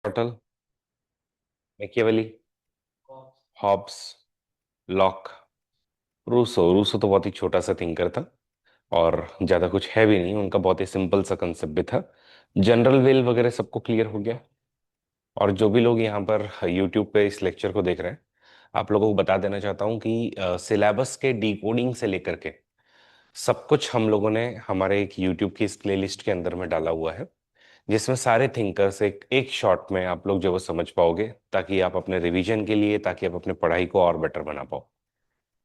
Total, Machiavelli, Hobbes, Locke, Rousseau. Rousseau तो बहुत ही छोटा सा थिंकर था और ज्यादा कुछ है भी नहीं, उनका बहुत ही सिंपल सा कंसेप्ट भी था। जनरल वेल वगैरह सबको क्लियर हो गया। और जो भी लोग यहाँ पर यूट्यूब पे इस लेक्चर को देख रहे हैं, आप लोगों को बता देना चाहता हूँ कि सिलेबस के डिकोडिंग से लेकर के सब कुछ हम लोगों ने हमारे एक यूट्यूब की इस प्लेलिस्ट के अंदर में डाला हुआ है, जिसमें सारे थिंकर्स एक शॉट में आप लोग जो वो समझ पाओगे, ताकि आप अपने रिवीजन के लिए, ताकि आप अपने पढ़ाई को और बेटर बना पाओ।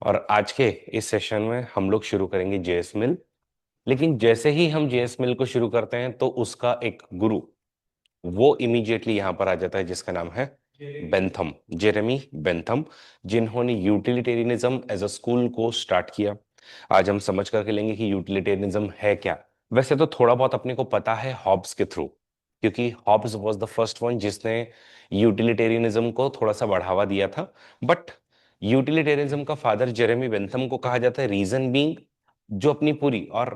और आज के इस सेशन में हम लोग शुरू करेंगे जेएस मिल। लेकिन जैसे ही हम जेएस मिल को शुरू करते हैं तो उसका एक गुरु वो इमीडिएटली यहां पर आ जाता है, जिसका नाम है बेंथम, जेरेमी बेंथम, जिन्होंने यूटिलिटेरियनिज्म एज अ स्कूल को स्टार्ट किया। आज हम समझ करके लेंगे कि यूटिलिटेरियनिज्म है क्या। वैसे तो थोड़ा बहुत अपने को पता है हॉब्स के थ्रू, क्योंकि Hobbes was the first one जिसने यूटिलिटेरियनिज्म को थोड़ा सा बढ़ावा दिया था। बट यूटिलिटेरियनिज्म का फादर जेरेमी बेंथम को कहा जाता है, रीजन बीइंग जो अपनी पूरी और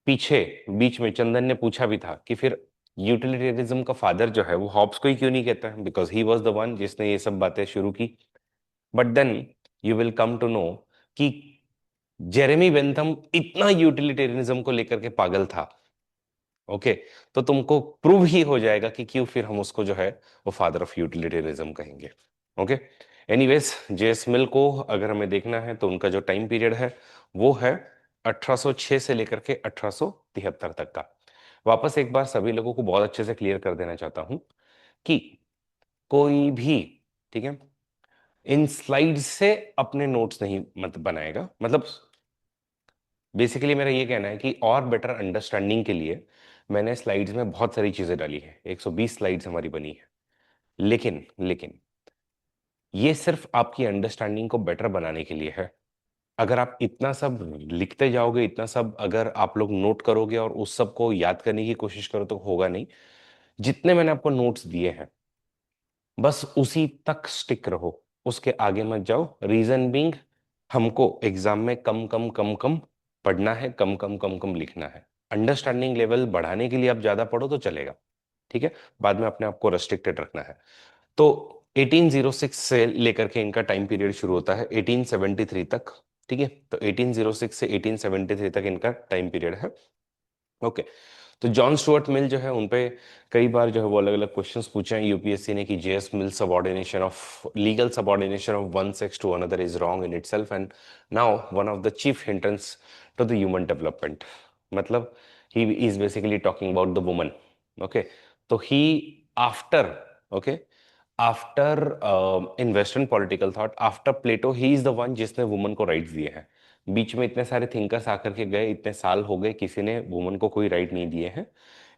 पीछे बीच में चंदन ने पूछा भी था कि फिर यूटिलिटेरिज्म का फादर जो है वो हॉब्स को ही क्यों नहीं कहता है, because he was the one जिसने ये सब बातें शुरू की। But then you will come to know कि जेरेमी बेंथम इतना यूटिलिटेरियनिज्म को लेकर के पागल था। ओके, तो तुमको प्रूव ही हो जाएगा कि क्यों फिर हम उसको जो है वो फादर ऑफ यूटिलिटेरियनिज्म कहेंगे। ओके, एनीवेज जेएस मिल को अगर हमें देखना है तो उनका जो टाइम पीरियड है वो है 1806 से लेकर के 1873 तक का। वापस एक बार सभी लोगों को बहुत अच्छे से क्लियर कर देना चाहता हूं कि कोई भी, ठीक है, इन स्लाइड्स से अपने नोट्स नहीं मत बनाएगा। मतलब बेसिकली मेरा ये कहना है कि और बेटर अंडरस्टैंडिंग के लिए मैंने स्लाइड्स में बहुत सारी चीजें डाली है, 120 स्लाइड्स हमारी बनी है। लेकिन ये सिर्फ आपकी अंडरस्टैंडिंग को बेटर बनाने के लिए है। अगर आप इतना सब लिखते जाओगे, इतना सब अगर आप लोग नोट करोगे और उस सब को याद करने की कोशिश करो तो होगा नहीं। जितने मैंने आपको नोट्स दिए हैं बस उसी तक स्टिक रहो, उसके आगे मत जाओ। रीजन बीइंग हमको एग्जाम में कम कम कम कम पढ़ना है, कम कम कम कम लिखना है। अंडरस्टैंडिंग लेवल बढ़ाने के लिए आप ज्यादा पढ़ो तो चलेगा, ठीक है, बाद में अपने आप को रेस्ट्रिक्टेड रखना है। तो 1806 से लेकर के इनका टाइम पीरियड शुरू होता है 1873 तक, ठीक है। तो 1806 से 1873 तक इनका टाइम पीरियड है। ओके, तो जॉन स्टुअर्ट मिल जो है उनपे कई बार जो है वो अलग अलग क्वेश्चंस पूछे हैं यूपीएससी ने कि J S Mill subordination of legal subordination of one sex to another is wrong in itself and now one of the chief hindrance to the human development. मतलब he is basically talking about the woman. Okay, तो he after, okay, after in western political thought after Plato he is the one जिसने woman को rights दिए हैं। बीच में इतने सारे thinkers आकर के गए, इतने साल हो गए, किसी ने वुमन को कोई राइट नहीं दिए हैं।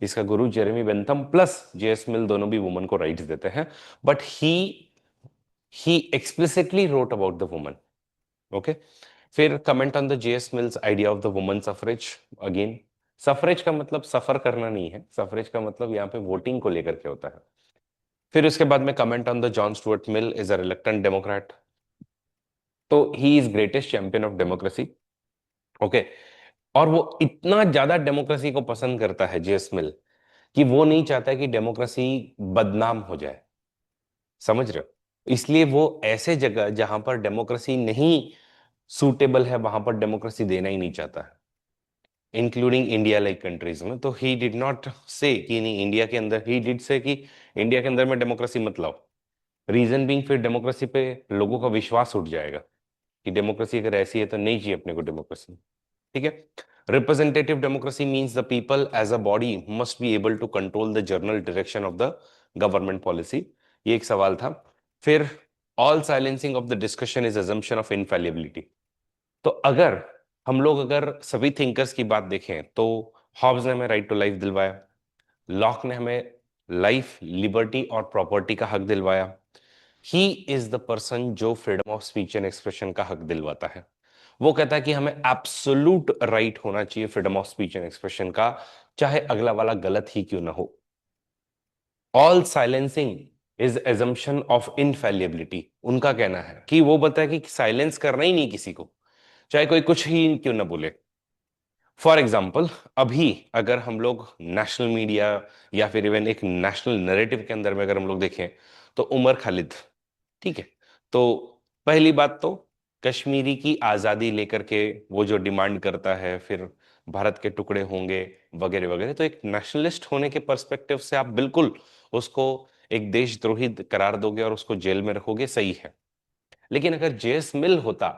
इसका गुरु Jeremy Bentham plus J S Mill दोनों भी वुमन को राइट्स देते हैं। But he explicitly wrote about the woman. Okay, फिर comment on the J S Mill's idea of the woman suffrage. Again, suffrage का मतलब सफर करना नहीं है, सफरेज का मतलब यहाँ पे वोटिंग को लेकर के होता है। फिर उसके बाद में comment on the John Stuart Mill is a reluctant democrat. तो he is greatest champion of democracy. Okay, और वो इतना ज्यादा डेमोक्रेसी को पसंद करता है जेएस मिल कि वो नहीं चाहता कि डेमोक्रेसी बदनाम हो जाए। समझ रहे हो? इसलिए वो ऐसे जगह जहां पर डेमोक्रेसी नहीं सूटेबल है वहां पर डेमोक्रेसी देना ही नहीं चाहता है, इंक्लूडिंग इंडिया लाइक कंट्रीज में। तो ही डिड नॉट से कि नहीं इंडिया के अंदर, ही डिड से कि इंडिया के अंदर में डेमोक्रेसी मत लाओ। रीजन बीइंग फिर डेमोक्रेसी पे लोगों का विश्वास उठ जाएगा कि डेमोक्रेसी अगर ऐसी है तो नहीं चाहिए अपने को डेमोक्रेसी, ठीक है। Representative democracy means the people as a body must be able to control the general direction of the government policy. ये एक सवाल था। फिर all silencing of the discussion is assumption of infallibility. तो अगर हम लोग अगर सभी थिंकर्स की बात देखें तो हॉब्स ने हमें राइट टू लाइफ दिलवाया, लॉक ने हमें लाइफ, लिबर्टी और प्रॉपर्टी का हक दिलवाया। ही इज द पर्सन जो freedom of speech and expression का हक दिलवाता है। वो कहता है कि हमें एब्सोल्यूट राइट होना चाहिए freedom of speech and expression का, चाहे अगला वाला गलत ही क्यों ना हो। All silencing is assumption of इनफेलिबिलिटी। उनका कहना है कि वो बताए कि साइलेंस करना ही नहीं किसी को, चाहे कोई कुछ ही क्यों ना बोले। फॉर एग्जाम्पल, अभी अगर हम लोग नेशनल मीडिया या फिर इवन एक नेशनल नैरेटिव के अंदर में अगर हम लोग देखें, तो उमर खालिद, ठीक है, तो पहली बात तो कश्मीरी की आजादी लेकर के वो जो डिमांड करता है, फिर भारत के टुकड़े होंगे वगैरह वगैरह, तो एक नेशनलिस्ट होने के पर्सपेक्टिव से आप बिल्कुल उसको एक देशद्रोही करार दोगे और उसको जेल में रखोगे, सही है। लेकिन अगर जेएस मिल होता,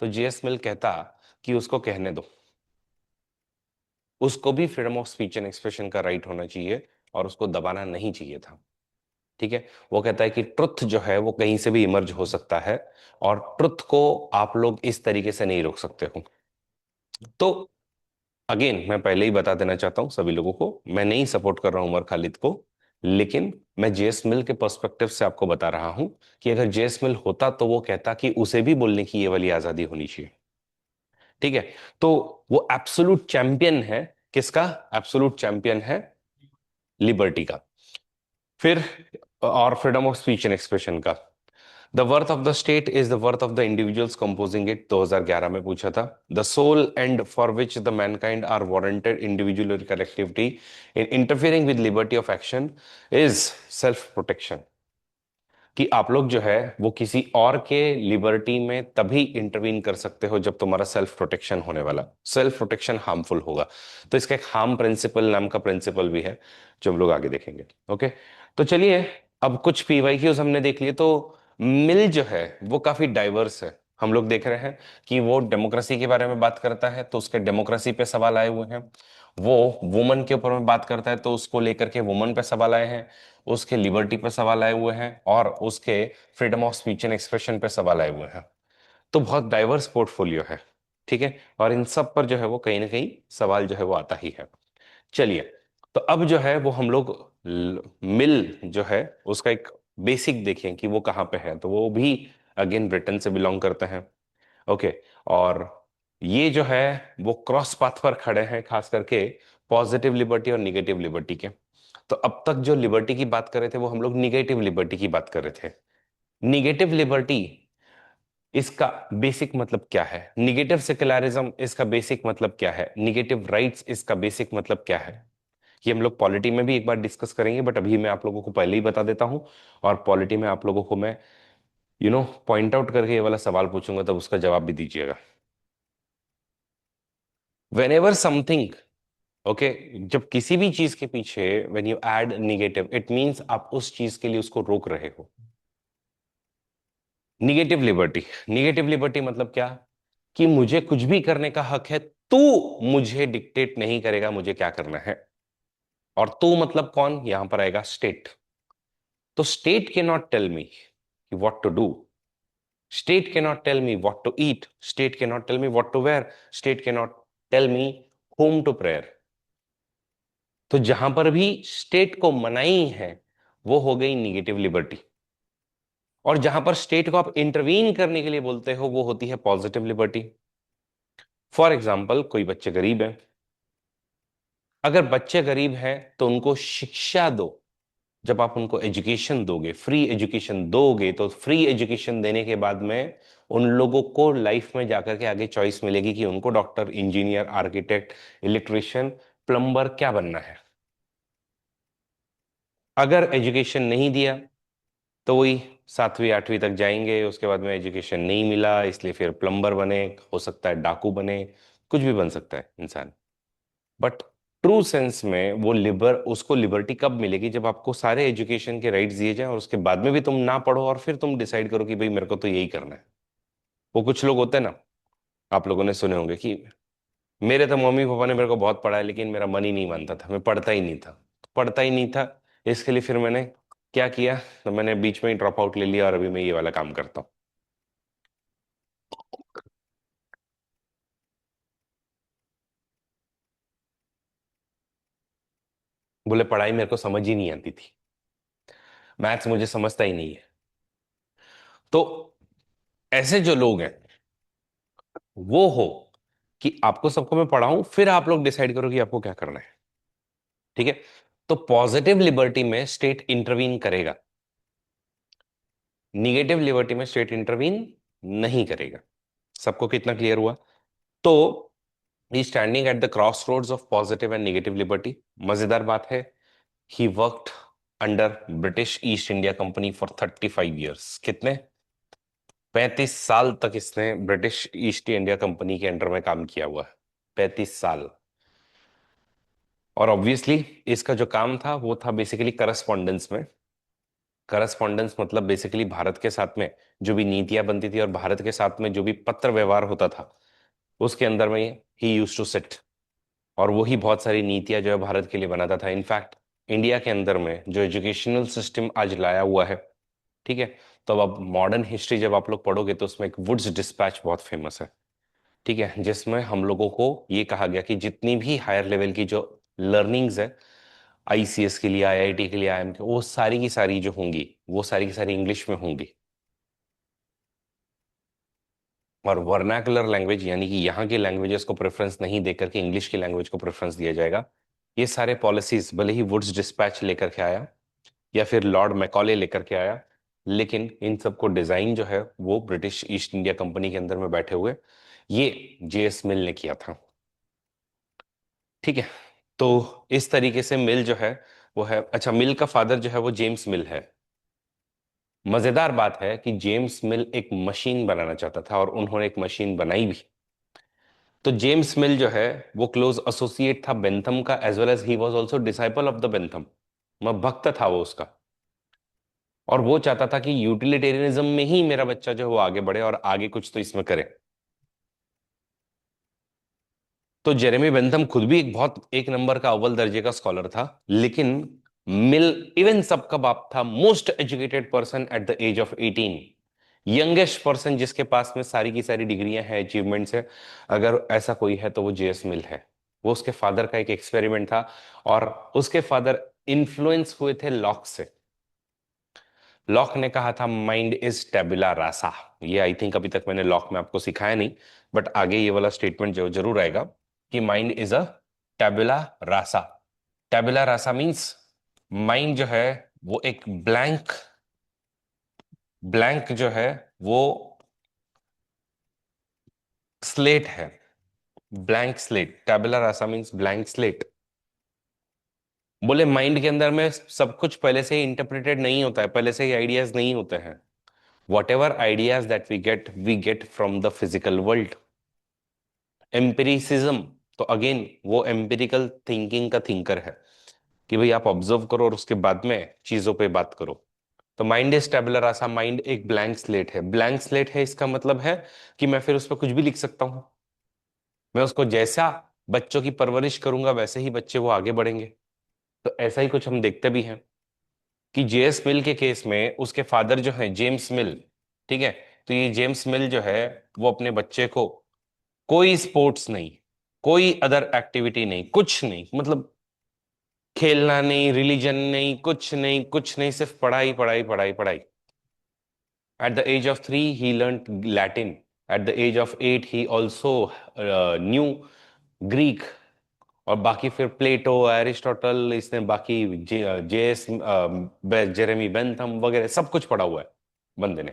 तो जेएस मिल कहता कि उसको कहने दो, उसको भी freedom of speech and expression का राइट होना चाहिए और उसको दबाना नहीं चाहिए था। ठीक है, वो कहता है कि ट्रुथ जो है वो कहीं से भी इमर्ज हो सकता है, और ट्रुथ को आप लोग इस तरीके से नहीं रोक सकते हो। तो अगेन मैं पहले ही बता देना चाहता हूं सभी लोगों को, मैं नहीं सपोर्ट कर रहा हूं उमर खालिद को, लेकिन मैं जेएस मिल के पर्सपेक्टिव से आपको बता रहा हूं कि अगर जेएस मिल होता तो वो कहता कि उसे भी बोलने की ये वाली आजादी होनी चाहिए। ठीक है, तो वो एब्सोल्यूट चैंपियन है, किसका एब्सोल्यूट चैंपियन है? लिबर्टी का। फिर और freedom of speech and expression का, the worth of the state is the worth of the individuals composing it, 2011 में पूछा था। The sole end for which the mankind are warranted individual और collectivity in interfering with liberty of action is self protection. कि आप लोग जो है वो किसी और के लिबर्टी में तभी इंटरवीन कर सकते हो जब तुम्हारा सेल्फ प्रोटेक्शन होने वाला, सेल्फ प्रोटेक्शन हार्मफुल होगा। तो इसका एक हार्म प्रिंसिपल नाम का प्रिंसिपल भी है, जो हम लोग आगे देखेंगे। ओके, तो चलिए, अब कुछ पीवाईक्यूज हमने देख लिए। तो मिल जो है वो काफी डाइवर्स है। हम लोग देख रहे हैं कि वो डेमोक्रेसी के बारे में बात करता है, तो उसके डेमोक्रेसी पे सवाल आए हुए हैं। वो वुमन के ऊपर में बात करता है, तो उसको लेकर के वुमन पे सवाल आए हैं। उसके लिबर्टी पे सवाल आए हुए हैं, और उसके freedom of speech and expression पे सवाल आए हुए हैं। तो बहुत डाइवर्स पोर्टफोलियो है। ठीक है, और इन सब पर जो है वो कहीं ना कहीं सवाल जो है वो आता ही है। चलिए, तो अब जो है वो हम लोग मिल जो है उसका एक बेसिक देखें कि वो कहाँ पे है, तो वो भी अगेन ब्रिटेन से बिलोंग करते हैं। ओके, और ये जो है वो क्रॉस पाथ पर खड़े हैं, खास करके पॉजिटिव लिबर्टी और निगेटिव लिबर्टी के। तो अब तक जो लिबर्टी की बात कर रहे थे वो हम लोग निगेटिव लिबर्टी की बात कर रहे थे। निगेटिव लिबर्टी, इसका बेसिक मतलब क्या है? निगेटिव सेक्युलरिज्म, इसका बेसिक मतलब क्या है? निगेटिव राइट्स, इसका बेसिक मतलब क्या है? ये हम लोग पॉलिटी में भी एक बार डिस्कस करेंगे, बट अभी मैं आप लोगों को पहले ही बता देता हूं। और पॉलिटी में आप लोगों को मैं पॉइंट आउट करके ये वाला सवाल पूछूंगा, तब उसका जवाब भी दीजिएगा। वेन एवर समथिंग, ओके, जब किसी भी चीज के पीछे when you add negative, it means आप उस चीज के लिए उसको रोक रहे हो। निगेटिव लिबर्टी, निगेटिव लिबर्टी मतलब क्या? कि मुझे कुछ भी करने का हक है, तू मुझे डिक्टेट नहीं करेगा मुझे क्या करना है। और तू मतलब कौन? यहां पर आएगा स्टेट। तो स्टेट के not tell me what to do, state के not tell me what to eat, state के not tell me what to wear, state के not tell me home to prayer. तो जहां पर भी स्टेट को मनाही है, वो हो गई निगेटिव लिबर्टी। और जहां पर स्टेट को आप इंटरवीन करने के लिए बोलते हो, वो होती है पॉजिटिव लिबर्टी। फॉर एग्जाम्पल, कोई बच्चे गरीब हैं, अगर बच्चे गरीब हैं तो उनको शिक्षा दो। जब आप उनको एजुकेशन दोगे, फ्री एजुकेशन दोगे, तो फ्री एजुकेशन देने के बाद में उन लोगों को लाइफ में जाकर के आगे चॉइस मिलेगी कि उनको doctor, engineer, architect, electrician, plumber क्या बनना है। अगर एजुकेशन नहीं दिया तो वही 7वीं 8वीं तक जाएंगे, उसके बाद में एजुकेशन नहीं मिला, इसलिए फिर प्लम्बर बने, हो सकता है डाकू बने, कुछ भी बन सकता है इंसान। बट ट्रू सेंस में वो उसको लिबर्टी कब मिलेगी? जब आपको सारे एजुकेशन के राइट्स दिए जाएं और उसके बाद में भी तुम ना पढ़ो, और फिर तुम डिसाइड करो कि भाई मेरे को तो यही करना है। वो कुछ लोग होते हैं ना, आप लोगों ने सुने होंगे कि मेरे तो मम्मी पापा ने मेरे को बहुत पढ़ाया, लेकिन मेरा मन ही नहीं मानता था, मैं पढ़ता ही नहीं था, पढ़ता ही नहीं था। इसके लिए फिर मैंने क्या किया, तो मैंने बीच में ही ड्रॉप आउट ले लिया, और अभी मैं ये वाला काम करता हूँ। बोले पढ़ाई मेरे को समझ ही नहीं आती थी, मैथ्स मुझे समझता ही नहीं है। तो ऐसे जो लोग हैं, वो हो कि आपको सबको मैं पढ़ाऊं, फिर आप लोग डिसाइड करो कि आपको क्या करना है। ठीक है, तो पॉजिटिव लिबर्टी में स्टेट इंटरवीन करेगा, निगेटिव लिबर्टी में स्टेट इंटरवीन नहीं करेगा। सबको कितना क्लियर हुआ? तो he standing at the cross roads of positive and negative liberty. मजेदार बात है, he worked under British East India company for 35 years. कितने? 35 साल तक इसने ब्रिटिश ईस्ट इंडिया कंपनी के अंडर में काम किया हुआ है। 35 साल। और ऑब्वियसली इसका जो काम था वो था बेसिकली करस्पॉन्डेंस में। करस्पॉन्डेंस मतलब बेसिकली भारत के साथ में जो भी नीतियां बनती थी और भारत के साथ में जो भी पत्र व्यवहार होता था उसके अंदर में ही यूज टू सिट। और वही बहुत सारी नीतियां जो है भारत के लिए बनाता था। इनफैक्ट इंडिया के अंदर में जो एजुकेशनल सिस्टम आज लाया हुआ है, ठीक है, तो अब मॉडर्न हिस्ट्री जब आप लोग पढ़ोगे तो उसमें एक वुड्स डिस्पैच बहुत फेमस है, ठीक है, जिसमें हम लोगों को ये कहा गया कि जितनी भी हायर लेवल की जो लर्निंग्स है, आईसीएस के लिए, आईआईटी के लिए, आईएम के, वो सारी की सारी जो होंगी वो सारी की सारी इंग्लिश में होंगी। और वर्नाकुलर लैंग्वेज यानी कि यहाँ की लैंग्वेजेस को प्रेफरेंस नहीं देकर के इंग्लिश की लैंग्वेज को प्रेफरेंस दिया जाएगा। ये सारे पॉलिसीज भले ही वुड्स डिस्पैच लेकर के आया या फिर लॉर्ड मैकॉले लेकर के आया, लेकिन इन सबको डिजाइन जो है वो ब्रिटिश ईस्ट इंडिया कंपनी के अंदर में बैठे हुए ये जेएस मिल ने किया था। ठीक है, तो इस तरीके से मिल जो है वो है। अच्छा, मिल का फादर जो है वो जेम्स मिल है। मजेदार बात है कि जेम्स मिल एक मशीन बनाना चाहता था और उन्होंने एक मशीन बनाई भी। तो जेम्स मिल जो है वो क्लोज एसोसिएट था बेंथम का, as well as he was also disciple of the Bentham. भक्त था वो उसका। और वो चाहता था कि यूटिलिटेरियनिज्म में ही मेरा बच्चा जो है वो आगे बढ़े और आगे कुछ तो इसमें करे। तो जेरेमी बेंथम खुद भी एक बहुत एक नंबर का अव्वल दर्जे का स्कॉलर था, लेकिन मिल इवन सबका बाप था, most educated person at the age of 18, youngest person जिसके पास में सारी की सारी डिग्रियां हैं, अचीवमेंट्स है। अगर ऐसा कोई है तो वो जेएस मिल है। वो उसके फादर का एक एक्सपेरिमेंट था। और उसके फादर इन्फ्लुएंस हुए थे लॉक से। लॉक ने कहा था माइंड इज टेबुला रासा। ये आई थिंक अभी तक मैंने लॉक में आपको सिखाया नहीं, बट आगे ये वाला स्टेटमेंट जो जरूर आएगा कि mind is a tabula rasa. Tabula rasa means mind जो है वो एक ब्लैंक, ब्लैंक जो है वो स्लेट है। Blank slate, tabula rasa means blank slate. बोले माइंड के अंदर में सब कुछ पहले से ही इंटरप्रेटेड नहीं होता है, पहले से ही आइडियाज नहीं होते हैं। Whatever ideas that we get from the physical world. Empiricism, तो अगेन वो एम्पिरिकल थिंकिंग का थिंकर है कि भाई आप ऑब्जर्व करो और उसके बाद में चीजों पे बात करो। तो mind is tabular Rasa, mind एक ब्लैंक स्लेट है। ब्लैंक स्लेट है इसका मतलब है कि मैं फिर उस पर कुछ भी लिख सकता हूँ। मैं उसको जैसा बच्चों की परवरिश करूंगा वैसे ही बच्चे वो आगे बढ़ेंगे। तो ऐसा ही कुछ हम देखते भी हैं कि जेएस मिल के केस में उसके फादर जो है जेम्स मिल, ठीक है, तो ये जेम्स मिल जो है वो अपने बच्चे को कोई स्पोर्ट्स नहीं, कोई अदर एक्टिविटी नहीं, कुछ नहीं, मतलब खेलना नहीं, रिलीजन नहीं, कुछ नहीं, कुछ नहीं, सिर्फ पढ़ाई पढ़ाई पढ़ाई पढ़ाई। At the age of 3 he learn Latin. At the age of 8 he also knew Greek. और बाकी फिर प्लेटो, एरिस्टोटल, इसने बाकी जेएस, जेरेमी बेंथम वगैरह सब कुछ पढ़ा हुआ है बंदे ने।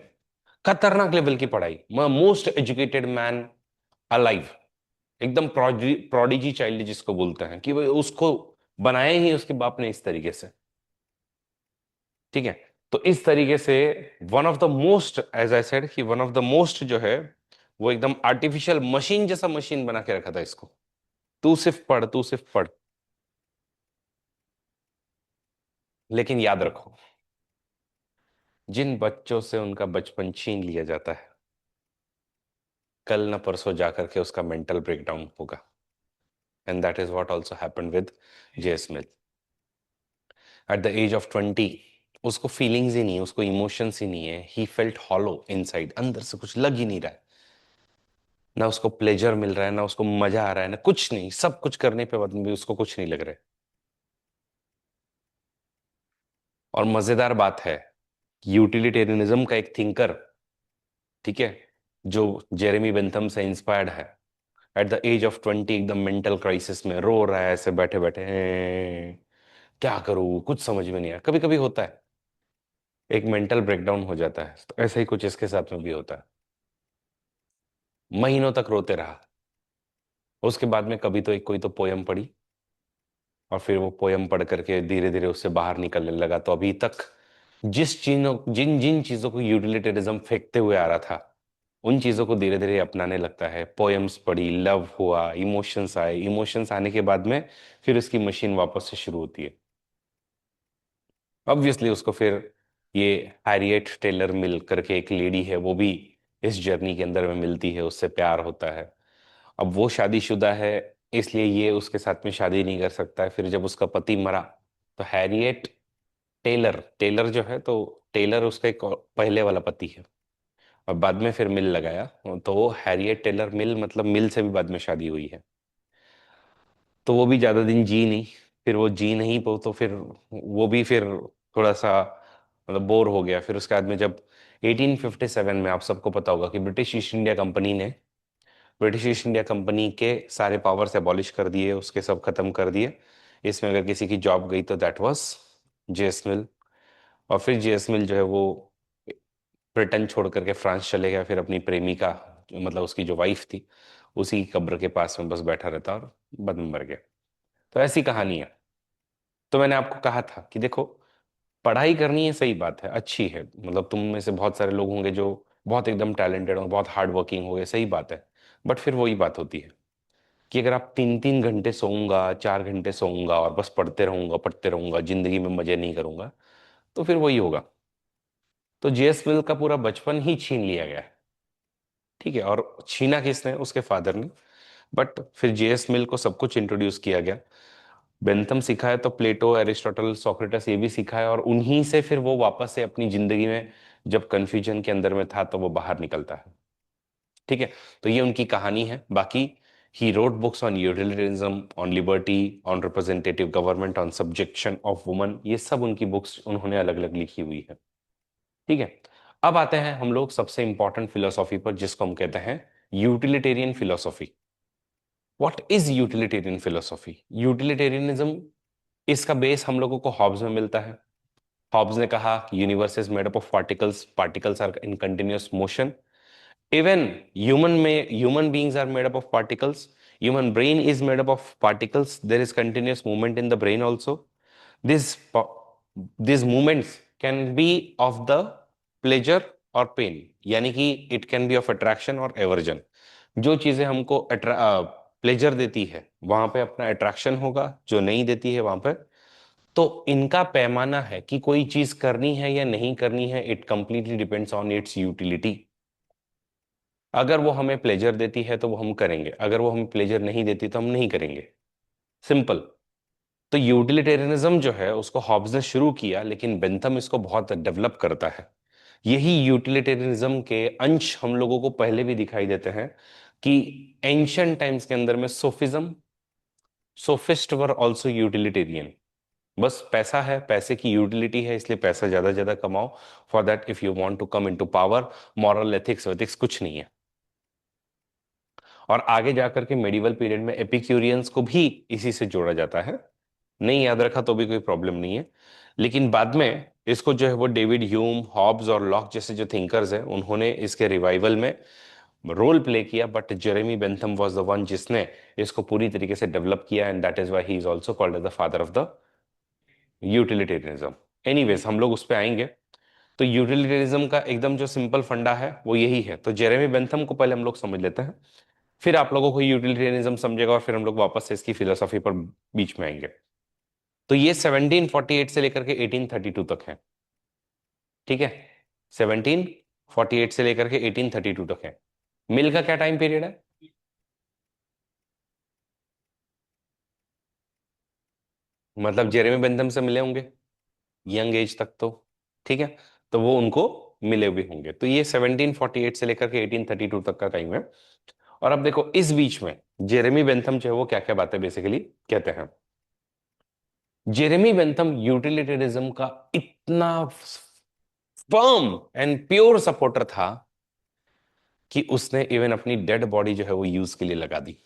खतरनाक लेवल की पढ़ाई, मोस्ट एजुकेटेड मैन अलाइव। एकदम प्रोडिजी चाइल्ड जिसको बोलते हैं कि भाई उसको बनाया ही उसके बाप ने इस तरीके से। ठीक है, तो इस तरीके से one of the most, as I said कि वन ऑफ द मोस्ट जो है वो एकदम आर्टिफिशियल मशीन जैसा मशीन बना के रखा था इसको। तू सिर्फ पढ़, तू सिर्फ पढ़। लेकिन याद रखो, जिन बच्चों से उनका बचपन छीन लिया जाता है, कल ना परसों जाकर के उसका मेंटल ब्रेकडाउन होगा। And that is what also happened with J Smith. At the age of 20 उसको फीलिंग्स ही नहीं है, उसको इमोशंस ही नहीं है। ही फेल्ट हॉलो इनसाइड, अंदर से कुछ लग ही नहीं रहा है। ना उसको प्लेजर मिल रहा है, ना उसको मजा आ रहा है, ना कुछ नहीं। सब कुछ करने पे बाद में भी उसको कुछ नहीं लग रहा है। और मजेदार बात है, यूटिलिटेरियनिज्म का एक थिंकर, ठीक है, जो जेरेमी बेंथम से इंस्पायर्ड है, एट द एज ऑफ 20 एकदम मेंटल क्राइसिस में रो रहा है ऐसे बैठे बैठे, क्या करूं कुछ समझ में नहीं आया। कभी कभी होता है, एक मेंटल ब्रेकडाउन हो जाता है, तो ऐसा ही कुछ इसके साथ में भी होता है। महीनों तक रोते रहा। उसके बाद में कभी तो एक कोई तो पोयम पढ़ी, और फिर वो पोयम पढ़ करके धीरे धीरे उससे बाहर निकलने लगा। तो अभी तक जिस चीजों जिन जिन चीजों को यूटिलिटरिज्म फेंकते हुए आ रहा था, उन चीजों को धीरे धीरे अपनाने लगता है। पोयम्स पढ़ी, लव हुआ, इमोशंस आए, इमोशंस आने के बाद में फिर उसकी मशीन वापस से शुरू होती है। ऑब्वियसली उसको फिर ये हैरियट टेलर मिल करके एक लेडी है, वो भी इस जर्नी के अंदर में मिलती है, उससे प्यार होता है। अब वो शादीशुदा है, इसलिए ये उसके साथ में शादी नहीं कर सकता है। फिर जब उसका पति मरा, तो हैरियट टेलर, टेलर जो है, तो टेलर उसका एक पहले वाला पति है, और बाद में फिर मिल लगाया। तो वो हैरियट टेलर मिल, मतलब मिल से भी बाद में शादी हुई है। तो वो भी ज्यादा दिन जी नहीं। फिर वो जी नहीं पो तो फिर वो भी फिर थोड़ा सा मतलब बोर हो गया। फिर उसके बाद में जब 1857 में, आप सबको पता होगा कि ब्रिटिश ईस्ट इंडिया कंपनी ने, ब्रिटिश ईस्ट इंडिया कंपनी के सारे पावर्स एबॉलिश कर दिए, उसके सब खत्म कर दिए। इसमें अगर किसी की जॉब गई तो दैट वाज जेएस मिल। और फिर जेएस मिल जो है वो ब्रिटेन छोड़ करके फ्रांस चले गया, फिर अपनी प्रेमिका, मतलब उसकी जो वाइफ थी, उसी की कब्र के पास में बस बैठा रहता और बाद में मर गया। तो ऐसी कहानी है। तो मैंने आपको कहा था कि देखो, पढ़ाई करनी है, सही बात है, अच्छी है, मतलब तुम में से बहुत सारे लोग होंगे जो बहुत एकदम टैलेंटेड और बहुत हार्ड वर्किंग हो गए, सही बात है। बट फिर वही बात होती है कि अगर आप 3 3 घंटे सोऊंगा, 4 घंटे सोऊंगा और बस पढ़ते रहूंगा, जिंदगी में मजे नहीं करूंगा, तो फिर वही होगा। तो जेएस मिल का पूरा बचपन ही छीन लिया गया है। ठीक है, और छीना किसने? उसके फादर ने। बट फिर जेएस मिल को सब कुछ इंट्रोड्यूस किया गया। बेंथम सीखा है तो प्लेटो, एरिस्टोटल, सोक्रेटस, ये भी सीखा है, और उन्हीं से फिर वो वापस से अपनी जिंदगी में जब कंफ्यूजन के अंदर में था तो वो बाहर निकलता है। ठीक है, तो ये उनकी कहानी है। बाकी he wrote books on utilitarianism, on liberty, on representative government, on subjection of woman, ये सब उनकी बुक्स उन्होंने अलग अलग लिखी हुई है। ठीक है, अब आते हैं हम लोग सबसे इंपॉर्टेंट फिलोसॉफी पर, जिसको हम कहते हैं utilitarian philosophy. What is utilitarian philosophy? Utilitarianism, इसका बेस हम लोगों को हॉब्स में मिलता है। हॉब्स ने कहा universe is made up of particles, particles are in continuous motion. Even human में, human beings are made up of particles. Human brain is made up of particles, there is continuous movement in the brain also. This this movements can be of the pleasure और pain, यानी कि it can be of attraction और aversion. जो चीजें हमको pleasure देती है वहां पे अपना अट्रैक्शन होगा, जो नहीं देती है वहां पे। तो इनका पैमाना है कि कोई चीज करनी है या नहीं करनी है, it completely depends on it's utility. अगर वो हमें प्लेजर देती है तो वो हम करेंगे, अगर वो हमें प्लेजर नहीं देती तो हम नहीं करेंगे। सिंपल। तो यूटिलिटेरियनिज्म जो है उसको हॉब्स ने शुरू किया, लेकिन बेंथम इसको बहुत डेवलप करता है। यही यूटिलिटेरियनिज्म के अंश हम लोगों को पहले भी दिखाई देते हैं कि एंशियंट टाइम्स के अंदर में सोफिज्म, सोफिस्ट वर ऑल्सो यूटिलिटेरियन। बस पैसा है, पैसे की यूटिलिटी है, इसलिए पैसा ज्यादा ज्यादा कमाओ। For that if you want to come into power, moral ethics वेथिक्स कुछ नहीं है। और आगे जाकर के मेडिवल पीरियड में एपिक्यूरियंस को भी इसी से जोड़ा जाता है। नहीं याद रखा तो भी कोई प्रॉब्लम नहीं है। लेकिन बाद में इसको जो है वो डेविड ह्यूम, हॉब्स और लॉक जैसे जो थिंकर्स हैं, उन्होंने इसके रिवाइवल में रोल प्ले किया। But Jeremy Bentham was the one जिसने इसको पूरी तरीके से डेवलप किया, and that is why he is also called as the father of the utilitarianism. Anyways, हम लोग उस पे आएंगे। तो यूटिलिटेरिज्म का एकदम जो सिंपल फंडा है वो यही है। तो जेरेमी बेंथम को पहले हम लोग समझ लेते हैं, फिर आप लोगों को यूटिलिटेरियनिज्म समझेगा, और फिर हम लोग वापस से इसकी फिलोसॉफी पर बीच में आएंगे। तो ये 1748 से लेकर के 1832 तक है। ठीक है, 1748 से लेकर के 1832 तक है। मिल का क्या टाइम पीरियड है? मतलब जेरेमी बेंथम से मिले होंगे यंग एज तक तो। ठीक है, तो वो उनको मिले भी होंगे। तो ये 1748 से लेकर के 1832 तक का टाइम है। और अब देखो इस बीच में जेरेमी बेंथम जो है वो क्या क्या बातें बेसिकली कहते हैं। जेरेमी बेंथम यूटिलिटेरिज्म का इतना फर्म एंड प्योर सपोर्टर था कि उसने इवन अपनी डेड बॉडी जो है वो यूज के लिए लगा दी।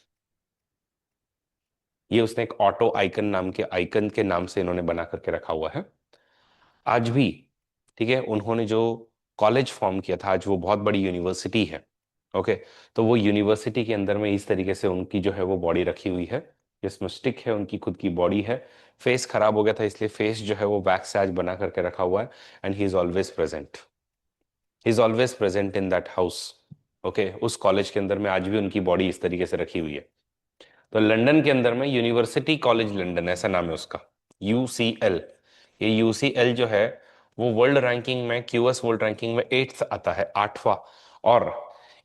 ये उसने एक ऑटो आइकन नाम के आइकन के नाम से इन्होंने बना करके रखा हुआ है आज भी। ठीक है, उन्होंने जो कॉलेज फॉर्म किया था, आज वो बहुत बड़ी यूनिवर्सिटी है। ओके। तो वो यूनिवर्सिटी के अंदर में इस तरीके से उनकी जो है वो बॉडी रखी हुई है, जिसमें स्टिक है, उनकी खुद की बॉडी है। फेस खराब हो गया था इसलिए फेस जो है वो वैक्स से आज बना करके रखा हुआ है। And he is always present in that house. Okay, उस कॉलेज के अंदर में आज भी उनकी बॉडी इस तरीके से रखी हुई है। तो लंदन के अंदर में यूनिवर्सिटी कॉलेज लंदन ऐसा नाम है उसका, यूसीएल। ये यूसीएल जो है वो वर्ल्ड रैंकिंग में, क्यूएस वर्ल्ड रैंकिंग में 8th आता है, 8वां। और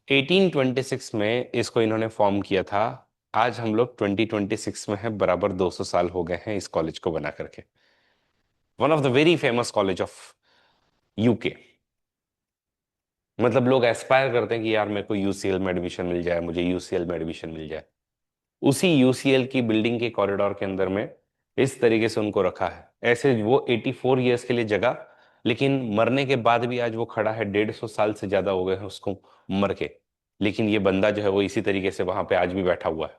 1826 में इसको इन्होंने फॉर्म किया था। आज हम लोग 2026 में है, बराबर 200 साल हो गए हैं इस कॉलेज को बना करके। One of the very famous college of UK. मतलब लोग एस्पायर करते हैं कि यार मेरे को यूसीएल में एडमिशन मिल जाए, मुझे यूसीएल में एडमिशन मिल जाए। उसी यूसीएल की बिल्डिंग के कॉरिडोर के अंदर में इस तरीके से उनको रखा है। ऐसे वो 84 ईयर्स के लिए जगह, लेकिन मरने के बाद भी आज वो खड़ा है। 150 साल से ज्यादा हो गए हैं उसको मर के, लेकिन ये बंदा जो है वो इसी तरीके से वहां पे आज भी बैठा हुआ है।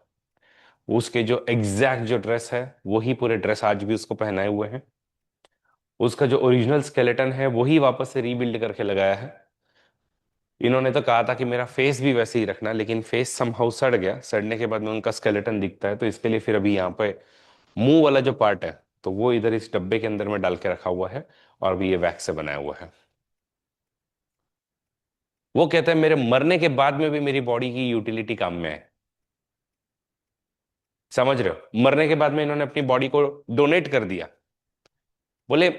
उसके जो एग्जैक्ट जो ड्रेस है वही पूरे ड्रेस आज भी उसको पहनाए हुए हैं। उसका जो ओरिजिनल स्केलेटन है वही वापस से रीबिल्ड करके लगाया है। इन्होंने तो कहा था कि मेरा फेस भी वैसे ही रखना, लेकिन फेस समहाउ सड़ गया। सड़ने के बाद में उनका स्केलेटन दिखता है, तो इसके लिए फिर अभी यहाँ पे मुंह वाला जो पार्ट है तो वो इधर इस डब्बे के अंदर में डाल के रखा हुआ है। और अभी ये वैक्स से बनाया हुआ है। वो कहते हैं मेरे मरने के बाद में भी मेरी बॉडी की यूटिलिटी काम में है। समझ रहे हो? मरने के बाद में इन्होंने अपनी बॉडी को डोनेट कर दिया। बोले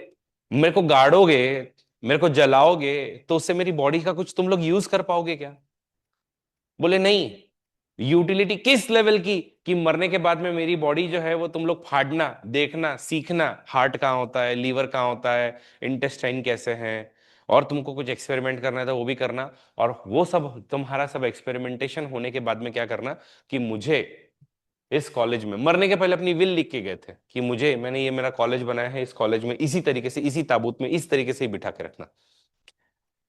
मेरे को गाड़ोगे, मेरे को जलाओगे, तो उससे मेरी बॉडी का कुछ तुम लोग यूज कर पाओगे क्या? बोले नहीं। यूटिलिटी किस लेवल की, कि मरने के बाद में मेरी बॉडी जो है वो तुम लोग फाड़ना, देखना, सीखना, हार्ट कहाँ होता है, लीवर कहाँ होता है, इंटेस्टाइन कैसे हैं, और तुमको कुछ एक्सपेरिमेंट करना है तो वो भी करना। और वो सब तुम्हारा सब एक्सपेरिमेंटेशन होने के बाद में क्या करना, कि मुझे इस कॉलेज में मरने के पहले अपनी विल लिख के गए थे कि मुझे, मैंने ये मेरा कॉलेज बनाया है, इस कॉलेज में इसी तरीके से, इसी ताबूत में इस तरीके से ही बिठा के रखना,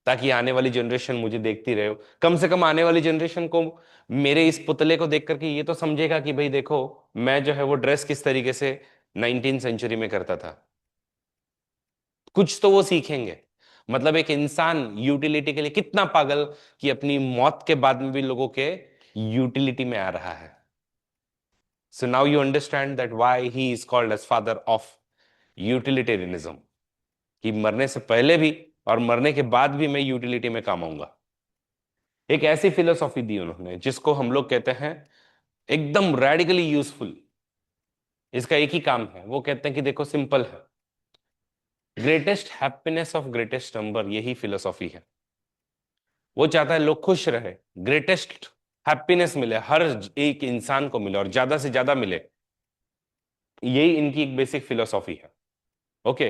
ताकि आने वाली जनरेशन मुझे देखती रहे। कम से कम आने वाली जनरेशन को मेरे इस पुतले को देख करके ये तो समझेगा कि भाई देखो, मैं जो है वो ड्रेस किस तरीके से 19th सेंचुरी में करता था। कुछ तो वो सीखेंगे। मतलब एक इंसान यूटिलिटी के लिए कितना पागल, कि अपनी मौत के बाद में भी लोगों के यूटिलिटी में आ रहा है। So now you understand that why he is called as father of utilitarianism, कि मरने से पहले भी और मरने के बाद भी मैं यूटिलिटी में काम आऊंगा। एक ऐसी फिलोसॉफी दी उन्होंने जिसको हम लोग कहते हैं एकदम रेडिकली यूजफुल। इसका एक ही काम है, वो कहते हैं कि देखो सिंपल है, greatest happiness of greatest number, यही फिलोसॉफी है। वो चाहता है लोग खुश रहे, ग्रेटेस्ट हैप्पीनेस मिले, हर एक इंसान को मिले और ज्यादा से ज्यादा मिले। यही इनकी एक बेसिक फिलोसॉफी है। ओके।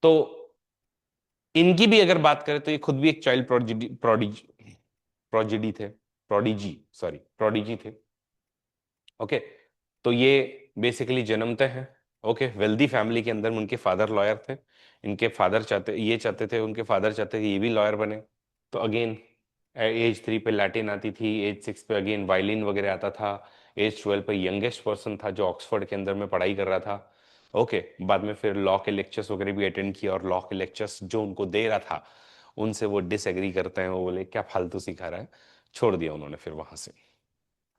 तो इनकी भी अगर बात करें तो ये खुद भी एक चाइल्ड प्रोडिजी प्रोडिजी प्रोडिजी थे, प्रोडिजी, सॉरी, प्रोडिजी थे। ओके। तो ये बेसिकली जन्मते हैं, ओके, वेल्दी फैमिली के अंदर में। उनके फादर लॉयर थे। इनके फादर चाहते थे, उनके फादर चाहते थे ये भी लॉयर बने। तो अगेन एज 3 पे लैटिन आती थी, एज 6 पे अगेन वायलिन वगैरह आता था, एज 12 पे यंगेस्ट पर्सन था जो ऑक्सफोर्ड के अंदर में पढ़ाई कर रहा था। ओके। बाद में फिर लॉ के लेक्चर्स वगैरह भी अटेंड किया, और लॉ के लेक्चर्स जो उनको दे रहा था उनसे वो डिसएग्री करते हैं। वो बोले क्या फालतू सिखा रहा है, छोड़ दिया उन्होंने फिर वहां से।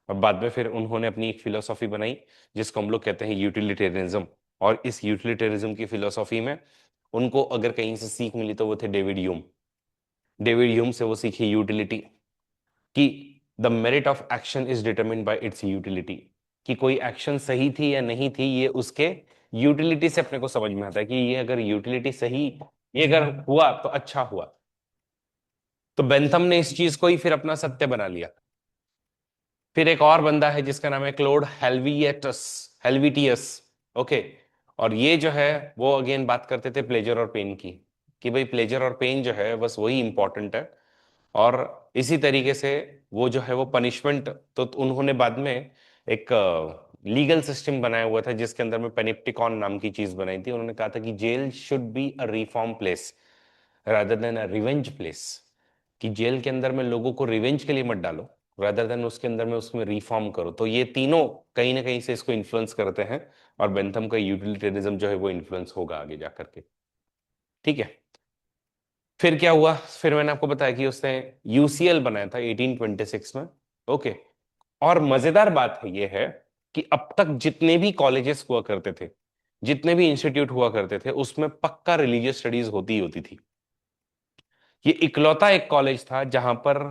और बाद में फिर उन्होंने अपनी एक फिलोसॉफी बनाई जिसको हम लोग कहते हैं यूटिलिटेरियनिज्म। और इस यूटिलिटेरिज्म की फिलोसॉफी में उनको अगर कहीं से सीख मिली तो वो थे डेविड ह्यूम। डेविड ह्यूम से वो सीखी यूटिलिटी, कि the merit of action is determined bye it's utility. कि कोई एक्शन सही थी या नहीं थी, ये उसके यूटिलिटी से अपने को समझ में आता है, कि ये अगर यूटिलिटी सही, ये अगर हुआ तो अच्छा हुआ। तो बेंथम ने इस चीज को ही फिर अपना सत्य बना लिया। फिर एक और बंदा है जिसका नाम है क्लोड हेल्वियटस, हेल्विटियस। ओके। और ये जो है वो अगेन बात करते थे प्लेजर और पेन की, कि भाई प्लेजर और पेन जो है बस वही इंपॉर्टेंट है। और इसी तरीके से वो जो है वो पनिशमेंट, तो उन्होंने बाद में एक लीगल सिस्टम बनाया हुआ था जिसके अंदर में पेनिप्टिकॉन नाम की चीज बनाई थी। उन्होंने कहा था कि jail should be a reform place rather than a revenge place. कि जेल के अंदर में लोगों को रिवेंज के लिए मत डालो, रादर देन उसके अंदर में उसमें रिफॉर्म करो। तो ये तीनों कहीं ना कहीं से इसको इन्फ्लुएंस करते हैं। और बेंथम का यूटिलिटेरिज्म जो है वो इन्फ्लुएंस होगा आगे जाकर के। ठीक है। फिर क्या हुआ, फिर मैंने आपको बताया कि उसने यूसीएल बनाया था 1826 में। ओके। और मजेदार बात है ये है कि अब तक जितने भी कॉलेजेस हुआ करते थे, जितने भी इंस्टीट्यूट हुआ करते थे, उसमें पक्का रिलीजियस स्टडीज होती ही होती थी। ये इकलौता एक कॉलेज था जहां पर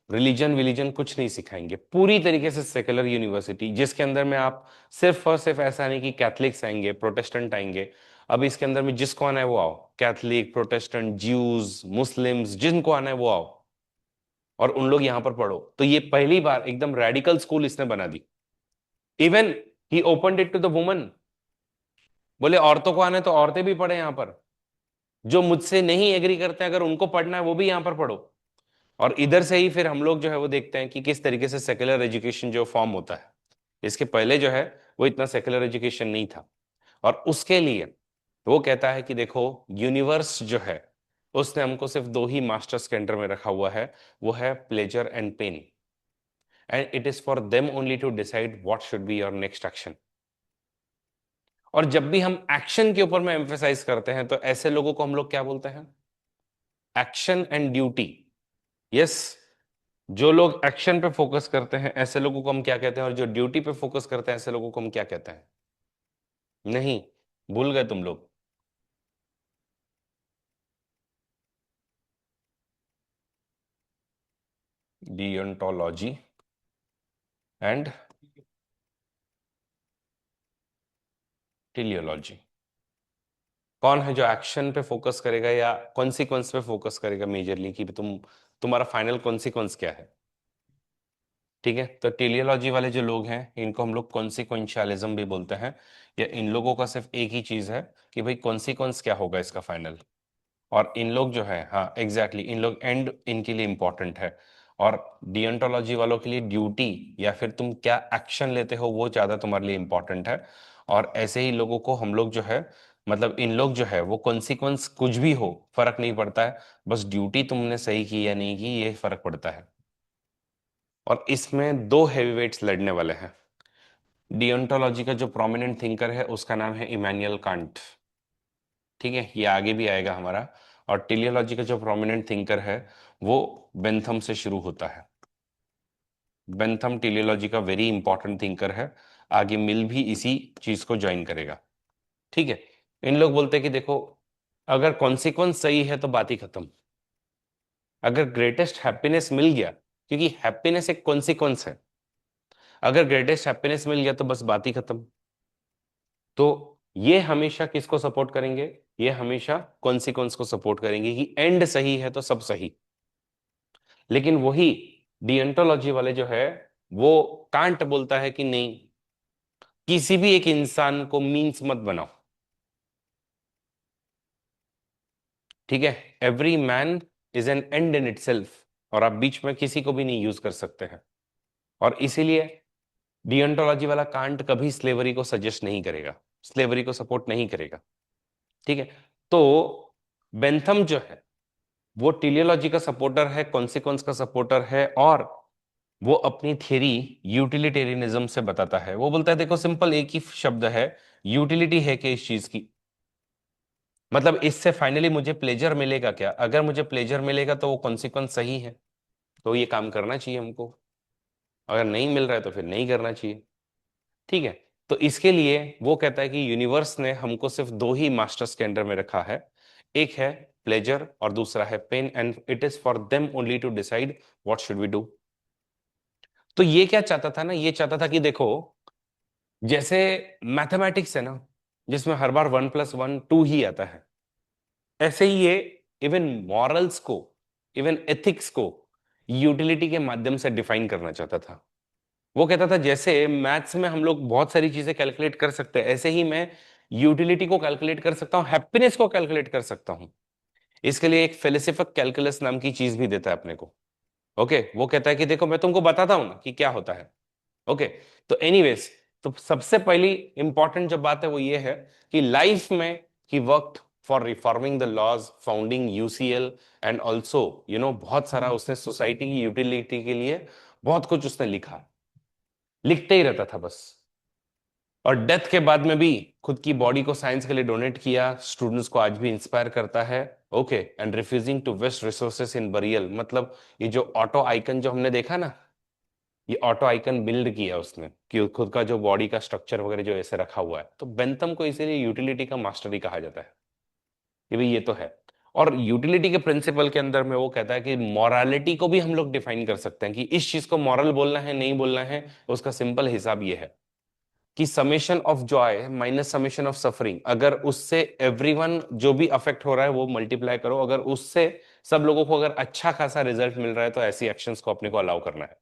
रिलीजन विलीजन कुछ नहीं सिखाएंगे, पूरी तरीके से सेकुलर यूनिवर्सिटी, जिसके अंदर में आप सिर्फ और सिर्फ ऐसा नहीं कि कैथलिक्स आएंगे, प्रोटेस्टेंट आएंगे। अब इसके अंदर में जिसको आना है वो आओ, कैथलिक, प्रोटेस्टेंट, ज्यूज, मुस्लिम्स, जिनको आना है वो आओ, और उन लोग यहां पर पढ़ो। तो ये पहली बार एकदम रेडिकल स्कूल इसने बना दी। Even he opened it to the woman, बोले औरतों को आना है तो औरतें भी पढ़े यहाँ पर, जो मुझसे नहीं एग्री करते हैं, अगर उनको पढ़ना है वो भी यहाँ पर पढ़ो। और इधर से ही फिर हम लोग जो है वो देखते हैं कि किस तरीके से सेकुलर एजुकेशन जो फॉर्म होता है। इसके पहले जो है वो इतना सेकुलर एजुकेशन नहीं था। और उसके लिए वो कहता है कि देखो, यूनिवर्स जो है उसने हमको सिर्फ दो ही मास्टर्स के अंडर में रखा हुआ है, वो है pleasure and pain, and it is for them only to decide what should be your next action. और जब भी हम एक्शन के ऊपर में एम्फेसाइज करते हैं तो ऐसे लोगों को हम लोग क्या बोलते हैं? Action and duty. यस, जो लोग एक्शन पे फोकस करते हैं ऐसे लोगों को हम क्या कहते हैं, और जो ड्यूटी पे फोकस करते हैं ऐसे लोगों को हम क्या कहते हैं? नहीं, भूल गए तुम लोग? डियोंटोलॉजी एंड टेलियोलॉजी। कौन है जो एक्शन पे फोकस करेगा या कॉन्सिक्वेंस पे फोकस करेगा मेजरली, कि तुम्हारा फाइनल कॉन्सिक्वेंस क्या है? ठीक है, तो टेलियोलॉजी वाले जो लोग हैं इनको हम लोग कॉन्सिक्वेंशियलिज्म भी बोलते हैं। या इन लोगों का सिर्फ एक ही चीज है कि भाई कॉन्सिक्वेंस क्या होगा इसका फाइनल। और इन लोग जो है, हाँ एग्जैक्टली, इन लोग एंड इनके लिए इंपॉर्टेंट है। और डियंटोलॉजी वालों के लिए ड्यूटी या फिर तुम क्या एक्शन लेते हो वो ज्यादा तुम्हारे लिए इंपॉर्टेंट है। और ऐसे ही लोगों को हम लोग जो है, मतलब इन लोग जो है वो कॉन्सिक्वेंस कुछ भी हो फर्क नहीं पड़ता है, बस ड्यूटी तुमने सही की या नहीं की ये फर्क पड़ता है। और इसमें दो हेवीवेट्स लड़ने वाले हैं। डियंटोलॉजी का जो प्रोमिनेंट थिंकर है उसका नाम है इमैनुअल कांट। ठीक है, ये आगे भी आएगा हमारा। और टेलियोलॉजी का जो प्रोमिनेंट थिंकर है वो बेंथम से शुरू होता है। बेंथम टेलियोलॉजी का वेरी इंपॉर्टेंट थिंकर है। आगे मिल भी इसी चीज को ज्वाइन करेगा। ठीक है। इन लोग बोलते हैं कि देखो, अगर कॉन्सिक्वेंस सही है तो बात ही खत्म। अगर ग्रेटेस्ट हैप्पीनेस मिल गया, क्योंकि हैप्पीनेस एक कॉन्सिक्वेंस है, अगर ग्रेटेस्ट हैप्पीनेस मिल गया तो बस बात ही खत्म। तो ये हमेशा किसको सपोर्ट करेंगे? ये हमेशा कॉन्सिक्वेंस को सपोर्ट करेंगे कि एंड सही है तो सब सही। लेकिन वही डियंटोलॉजी वाले जो है वो कांट बोलता है कि नहीं, किसी भी एक इंसान को मींस मत बनाओ। ठीक है, every man is an and in itself, और आप बीच में किसी को भी नहीं यूज कर सकते हैं। और इसीलिए डियंटोलॉजी वाला कांट कभी स्लेवरी को सजेस्ट नहीं करेगा, स्लेवरी को सपोर्ट नहीं करेगा। ठीक है। तो बेंथम जो है वो टेलियोलॉजी का सपोर्टर है, कॉन्सिक्वेंस का सपोर्टर है, और वो अपनी थ्योरी यूटिलिटेरियनिज्म से बताता है। वो बोलता है देखो, सिंपल एक ही शब्द है, यूटिलिटी है कि इस चीज की, मतलब इससे फाइनली मुझे प्लेजर मिलेगा क्या? अगर मुझे प्लेजर मिलेगा तो वो कॉन्सिक्वेंस सही है, तो ये काम करना चाहिए हमको। अगर नहीं मिल रहा है तो फिर नहीं करना चाहिए। ठीक है। तो इसके लिए वो कहता है कि यूनिवर्स ने हमको सिर्फ दो ही मास्टर्स के अंडर में रखा है, एक है प्लेजर और दूसरा है pain, and it is for them only to decide what should we do. तो ये क्या चाहता था ना, ये चाहता था कि देखो, जैसे मैथमेटिक्स है ना, जिसमें हर बार 1+1 2 ही आता है, ऐसे ही ये इवन मॉरल्स को, इवन एथिक्स को यूटिलिटी के माध्यम से डिफाइन करना चाहता था। वो कहता था जैसे मैथ्स में हम लोग बहुत सारी चीजें कैलकुलेट कर सकते हैं, ऐसे ही मैं यूटिलिटी को कैलकुलेट कर सकता हूँ, हैप्पीनेस को कैलकुलेट कर सकता हूँ। इसके लिए एक फिलोसफिक कैलकुलस नाम की चीज भी देता है अपने को। ओके, वो कहता है कि देखो मैं तुमको बताता हूं ना कि क्या होता है। ओके। तो एनीवेज, तो सबसे पहली इंपॉर्टेंट जो बात है वो ये है कि लाइफ में he worked for reforming the laws, founding UCL, and also बहुत सारा उसने सोसाइटी की यूटिलिटी के लिए बहुत कुछ उसने लिखा, लिखते ही रहता था बस। और डेथ के बाद में भी खुद की बॉडी को साइंस के लिए डोनेट किया, स्टूडेंट्स को आज भी इंस्पायर करता है। Okay, and refusing to waste resources in burial, मतलब ये जो ऑटो आइकन जो हमने देखा ना, ये ऑटो आइकन बिल्ड किया उसने कि खुद का जो बॉडी का स्ट्रक्चर वगैरह जो ऐसे रखा हुआ है, तो बेंथम को इसीलिए यूटिलिटी का मास्टर ही कहा जाता है कि भाई ये तो है। और यूटिलिटी के प्रिंसिपल के अंदर में वो कहता है कि मॉरालिटी को भी हम लोग डिफाइन कर सकते हैं कि इस चीज को मॉरल बोलना है नहीं बोलना है, उसका सिंपल हिसाब ये है कि summation of Joy minus summation of suffering, अगर उससे एवरीवन जो भी अफेक्ट हो रहा है वो मल्टीप्लाई करो, अगर उससे सब लोगों को अगर अच्छा खासा रिजल्ट मिल रहा है तो ऐसी एक्शंस को अपने को अलाउ करना है।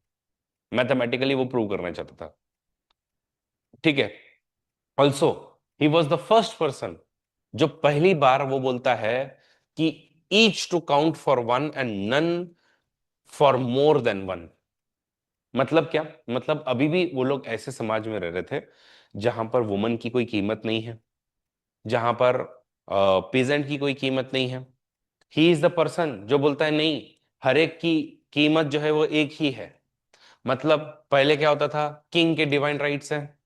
मैथमेटिकली वो प्रूव करना चाहता था। ठीक है। Also he was the first person जो पहली बार वो बोलता है कि each to count for one and none for more than one. मतलब क्या? मतलब अभी भी वो लोग ऐसे समाज में रह रहे थे जहां पर वुमन की कोई कीमत नहीं है, जहां पर पेजेंट की कोई कीमत नहीं है। ही इज द पर्सन जो बोलता है नहीं, हर एक की कीमत जो है वो एक ही है। मतलब पहले क्या होता था, किंग के डिवाइन राइट्स है।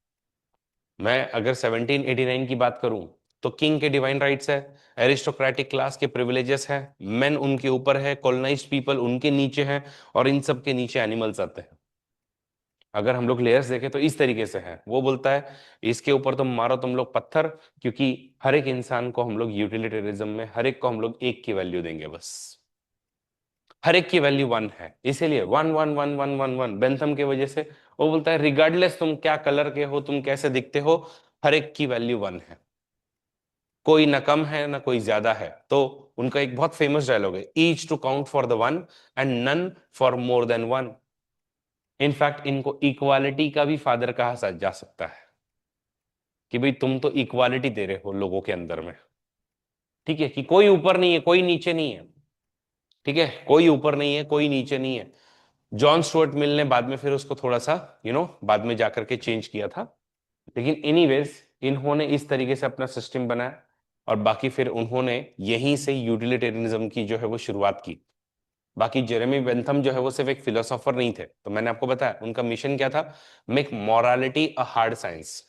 मैं अगर 1789 की बात करूं तो किंग के डिवाइन राइट्स है, एरिस्टोक्रेटिक क्लास के प्रिविलेजेस है, मेन उनके ऊपर है, कॉलोनाइज्ड पीपल उनके नीचे है, और इन सब के नीचे एनिमल्स आते हैं। अगर हम लोग लेयर्स देखें तो इस तरीके से है। वो बोलता है इसके ऊपर तुम मारो तुम लोग पत्थर, क्योंकि हर एक इंसान को हम लोग यूटिलिटेरिज्म में हर एक को हम लोग एक की वैल्यू देंगे बस। हर एक की वैल्यू वन है, इसीलिए one one one one one one Bentham की वजह से वो बोलता है रिगार्डलेस तुम क्या कलर के हो, तुम कैसे दिखते हो, हर एक की वैल्यू वन है। कोई ना कम है ना कोई ज्यादा है। तो उनका एक बहुत फेमस डायलॉग है, each to count for the one and none for more than one. In fact इनको इक्वालिटी का भी फादर कहा जा सकता है कि भाई तुम तो इक्वालिटी दे रहे हो लोगों के अंदर में। ठीक है, कि कोई ऊपर नहीं है कोई नीचे नहीं है। ठीक है, कोई ऊपर नहीं है कोई नीचे नहीं है। जॉन स्टुअर्ट मिल ने बाद में फिर उसको थोड़ा सा बाद में जाकर के चेंज किया था। लेकिन एनीवेज इन्होंने इस तरीके से अपना सिस्टम बनाया, और बाकी फिर उन्होंने यहीं से यूटिलिटेरियनिज्म की जो है वो शुरुआत की। बाकी जेरेमी बेंथम जो है वो सिर्फ एक फिलोसोफर नहीं थे, तो मैंने आपको बताया उनका मिशन क्या था, make morality a hard science.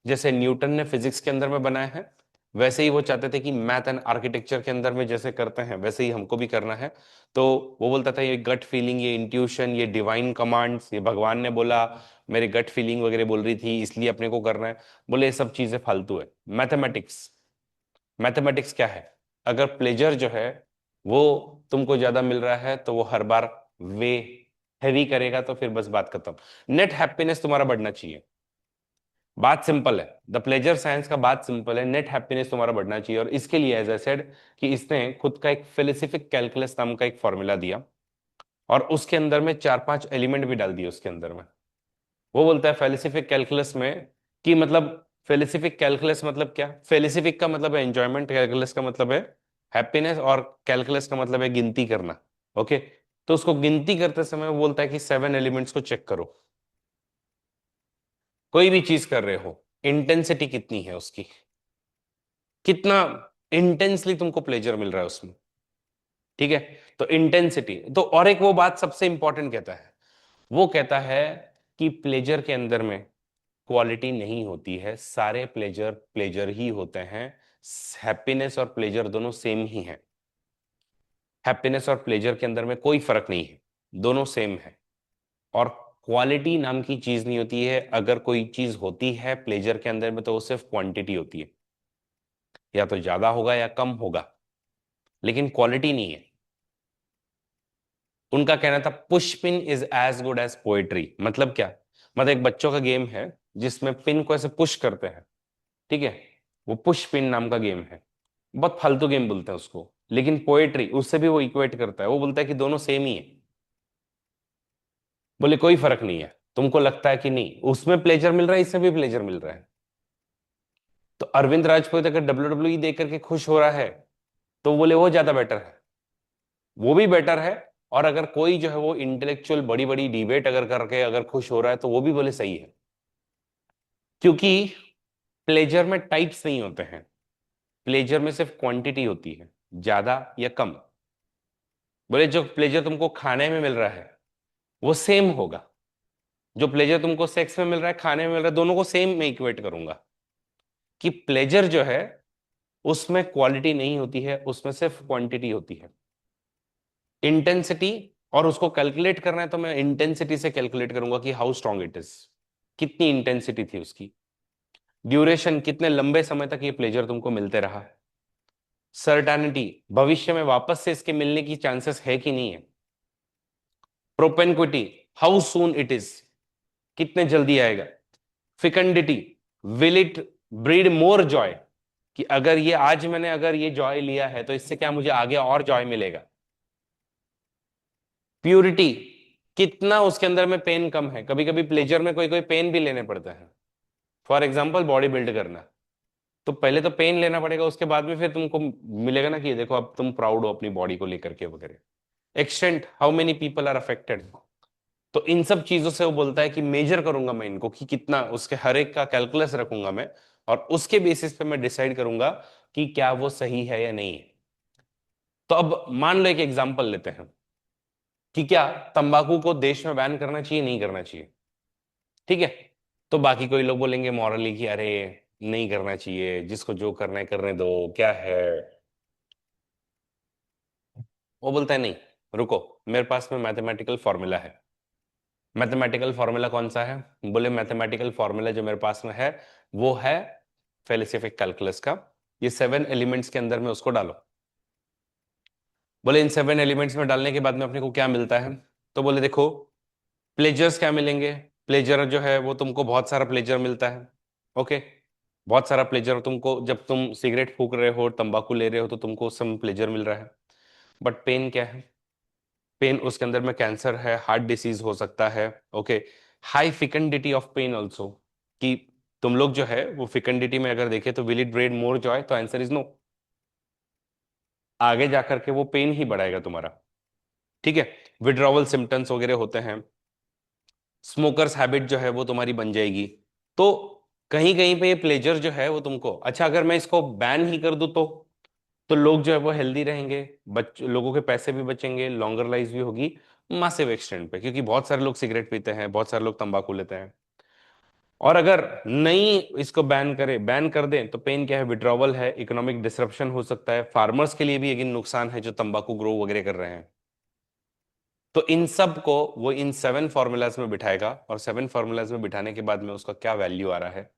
जैसे न्यूटन ने फिजिक्स के अंदर में बनाया है, वैसे ही वो चाहते थे कि मैथ एंड आर्किटेक्चर के अंदर में जैसे करते हैं वैसे ही हमको भी करना है। तो वो बोलता था ये गट फीलिंग, ये इंट्यूशन, ये डिवाइन कमांड्स, ये भगवान ने बोला, मेरी गट फीलिंग वगैरह बोल रही थी इसलिए अपने को करना है। बोले ये सब चीजें फालतू है। मैथमेटिक्स, मैथमेटिक्स क्या है? अगर प्लेजर जो है वो तुमको ज्यादा मिल रहा है तो वो हर बार वे हैवी करेगा, तो फिर बस बात खत्म। नेट हैप्पीनेस तुम्हारा बढ़ना चाहिए। बात सिंपल है, द प्लेजर साइंस का बात सिंपल है, नेट हैप्पीनेस तुम्हारा बढ़ना चाहिए। और इसके लिए एज आई सेड कि इसने खुद का एक फिलोसफिक कैलकुलस नाम का एक फॉर्मूला दिया, और उसके अंदर में 4-5 एलिमेंट भी डाल दिए उसके अंदर में। वो बोलता है फिलोसफिक कैलकुलस में कि मतलब फिलोसफिक कैलकुलस मतलब क्या, फिलोसफिक का मतलब है एंजॉयमेंट, कैलकुलस का मतलब है हैप्पीनेस, और कैलकुलस का मतलब है गिनती करना। ओके, तो उसको गिनती करते समय वो बोलता है कि 7 एलिमेंट्स को चेक करो। कोई भी चीज कर रहे हो, इंटेंसिटी कितनी है उसकी, कितना इंटेंसली तुमको प्लेजर मिल रहा है उसमें। ठीक है, तो इंटेंसिटी तो, और एक वो बात सबसे इंपॉर्टेंट कहता है, वो कहता है कि प्लेजर के अंदर में क्वालिटी नहीं होती है, सारे प्लेजर प्लेजर ही होते हैं। हैप्पीनेस और प्लेजर दोनों सेम ही हैं। हैप्पीनेस और प्लेजर के अंदर में कोई फर्क नहीं है, दोनों सेम है। और क्वालिटी नाम की चीज नहीं होती है, अगर कोई चीज होती है प्लेजर के अंदर में तो वो सिर्फ क्वांटिटी होती है, या तो ज्यादा होगा या कम होगा, लेकिन क्वालिटी नहीं है। उनका कहना था push pin is as good as poetry. मतलब क्या? मतलब एक बच्चों का गेम है जिसमें पिन को ऐसे पुश करते हैं। ठीक है, वो पुश पिन नाम का गेम है। बहुत फालतू गेम बोलते हैं उसको, लेकिन पोएट्री उससे भी वो इक्वेट करता है। वो बोलता है कि दोनों सेम ही है। बोले कोई फर्क नहीं है, तुमको लगता है कि नहीं उसमें प्लेजर मिल रहा है इससे भी प्लेजर मिल रहा है। तो अरविंद राजपूत अगर WWE देख करके खुश हो रहा है तो बोले वो ज्यादा बेटर है, वो भी बेटर है। और अगर कोई जो है वो इंटेलेक्चुअल बड़ी बड़ी डिबेट अगर करके अगर खुश हो रहा है तो वो भी बोले सही है। क्योंकि प्लेजर में टाइप्स नहीं होते हैं, प्लेजर में सिर्फ क्वांटिटी होती है, ज्यादा या कम। बोले जो प्लेजर तुमको खाने में मिल रहा है वो सेम होगा, जो प्लेजर तुमको सेक्स में मिल रहा है खाने में मिल रहा है, दोनों को सेम में इक्वेट करूंगा। कि प्लेजर जो है उसमें क्वालिटी नहीं होती है, उसमें सिर्फ क्वांटिटी होती है। इंटेंसिटी, और उसको कैलकुलेट करना है तो मैं इंटेंसिटी से कैलकुलेट करूंगा कि हाउ स्ट्रांग इट इज, कितनी इंटेंसिटी थी उसकी। ड्यूरेशन, कितने लंबे समय तक ये प्लेजर तुमको मिलते रहा है। सर्टेनिटी, भविष्य में वापस से इसके मिलने की चांसेस है कि नहीं है। Propinquity, how soon it is, कितने जल्दी आएगा। Fecundity, will it breed more joy, कि अगर ये आज मैंने अगर ये जॉय लिया है तो इससे क्या मुझे आगे और जॉय मिलेगा। प्यूरिटी, कितना उसके अंदर में पेन कम है, कभी कभी प्लेजर में कोई कोई पेन भी लेने पड़ता है। फॉर एग्जाम्पल बॉडी बिल्ड करना, तो पहले तो पेन लेना पड़ेगा, उसके बाद में फिर तुमको मिलेगा ना कि देखो अब तुम प्राउड हो अपनी बॉडी को लेकर के वगैरह। Extent, how many people are affected. तो इन सब चीजों से वो बोलता है कि मेजर करूंगा मैं इनको कि कितना, उसके हर एक का कैलकुलस रखूंगा मैं, और उसके बेसिस पे मैं डिसाइड करूंगा कि क्या वो सही है या नहीं है। तो अब मान लो एक एग्जांपल लेते हैं कि क्या तंबाकू को देश में बैन करना चाहिए, नहीं करना चाहिए। ठीक है, तो बाकी कोई लोग बोलेंगे मॉरली कि अरे नहीं करना चाहिए, जिसको जो करना है करने दो, क्या है। वो बोलता है नहीं, रुको, मेरे पास में मैथमेटिकल फॉर्मूला है। मैथमेटिकल फॉर्मूला कौन सा है? बोले मैथमेटिकल फॉर्मूला जो मेरे पास में है वो है फेलिसिफिक कैलकुलस का। ये 7 एलिमेंट्स के अंदर में उसको डालो। बोले इन 7 एलिमेंट्स में डालने के बाद में अपने को क्या मिलता है? तो बोले देखो, प्लेजर्स क्या मिलेंगे। प्लेजर जो है वो तुमको बहुत सारा प्लेजर मिलता है। ओके, बहुत सारा प्लेजर तुमको, जब तुम सिगरेट फूक रहे हो, तंबाकू ले रहे हो, तो तुमको उस समय प्लेजर मिल रहा है। बट पेन क्या है? पेन, उसके अंदर में कैंसर है, हार्ट डिसीज हो सकता है। Okay, high fecundity of pain also, कि तुम लोग जो है वो फिकंडिटी में अगर देखे तो will it bread more Joy, तो आंसर इज नो। आगे जाकर के वो पेन ही बढ़ाएगा तुम्हारा। ठीक है, विड्रॉवल सिम्टम्स वगैरह होते हैं। स्मोकर्स हैबिट जो है वो तुम्हारी बन जाएगी। तो कहीं कहीं पे ये प्लेजर जो है वो तुमको, अच्छा अगर मैं इसको बैन ही कर दूं तो लोग जो है वो हेल्दी रहेंगे, लोगों के पैसे भी बचेंगे, लॉन्गर लाइफ भी होगी मासिव एक्सटेंट पे, क्योंकि बहुत सारे लोग सिगरेट पीते हैं, बहुत सारे लोग तंबाकू लेते हैं। और अगर नहीं इसको बैन करे, बैन कर दें, तो पेन क्या है? विड्रॉवल है, इकोनॉमिक डिसरप्शन हो सकता है, फार्मर्स के लिए भी एक नुकसान है जो तंबाकू ग्रो वगैरह कर रहे हैं। तो इन सब को वो इन 7 फॉर्मूलाज में बिठाएगा, और 7 फॉर्मूलाज में बिठाने के बाद में उसका क्या वैल्यू आ रहा है,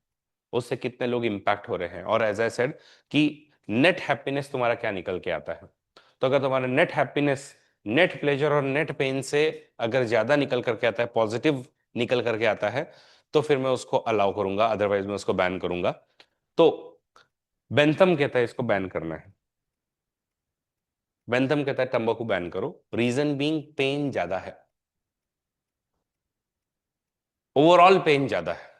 उससे कितने लोग इंपैक्ट हो रहे हैं, और एज आई सेड कि नेट हैप्पीनेस तुम्हारा क्या निकल के आता है। तो अगर तुम्हारा नेट हैप्पीनेस, नेट प्लेजर और नेट पेन से अगर ज्यादा निकल करके आता है, पॉजिटिव निकल करके आता है, तो फिर मैं उसको अलाउ करूंगा, अदरवाइज मैं उसको बैन करूंगा। तो बेंथम कहता है इसको बैन करना है। बेंथम कहता है तंबाकू बैन करो, रीजन बीइंग पेन ज्यादा है, ओवरऑल पेन ज्यादा है।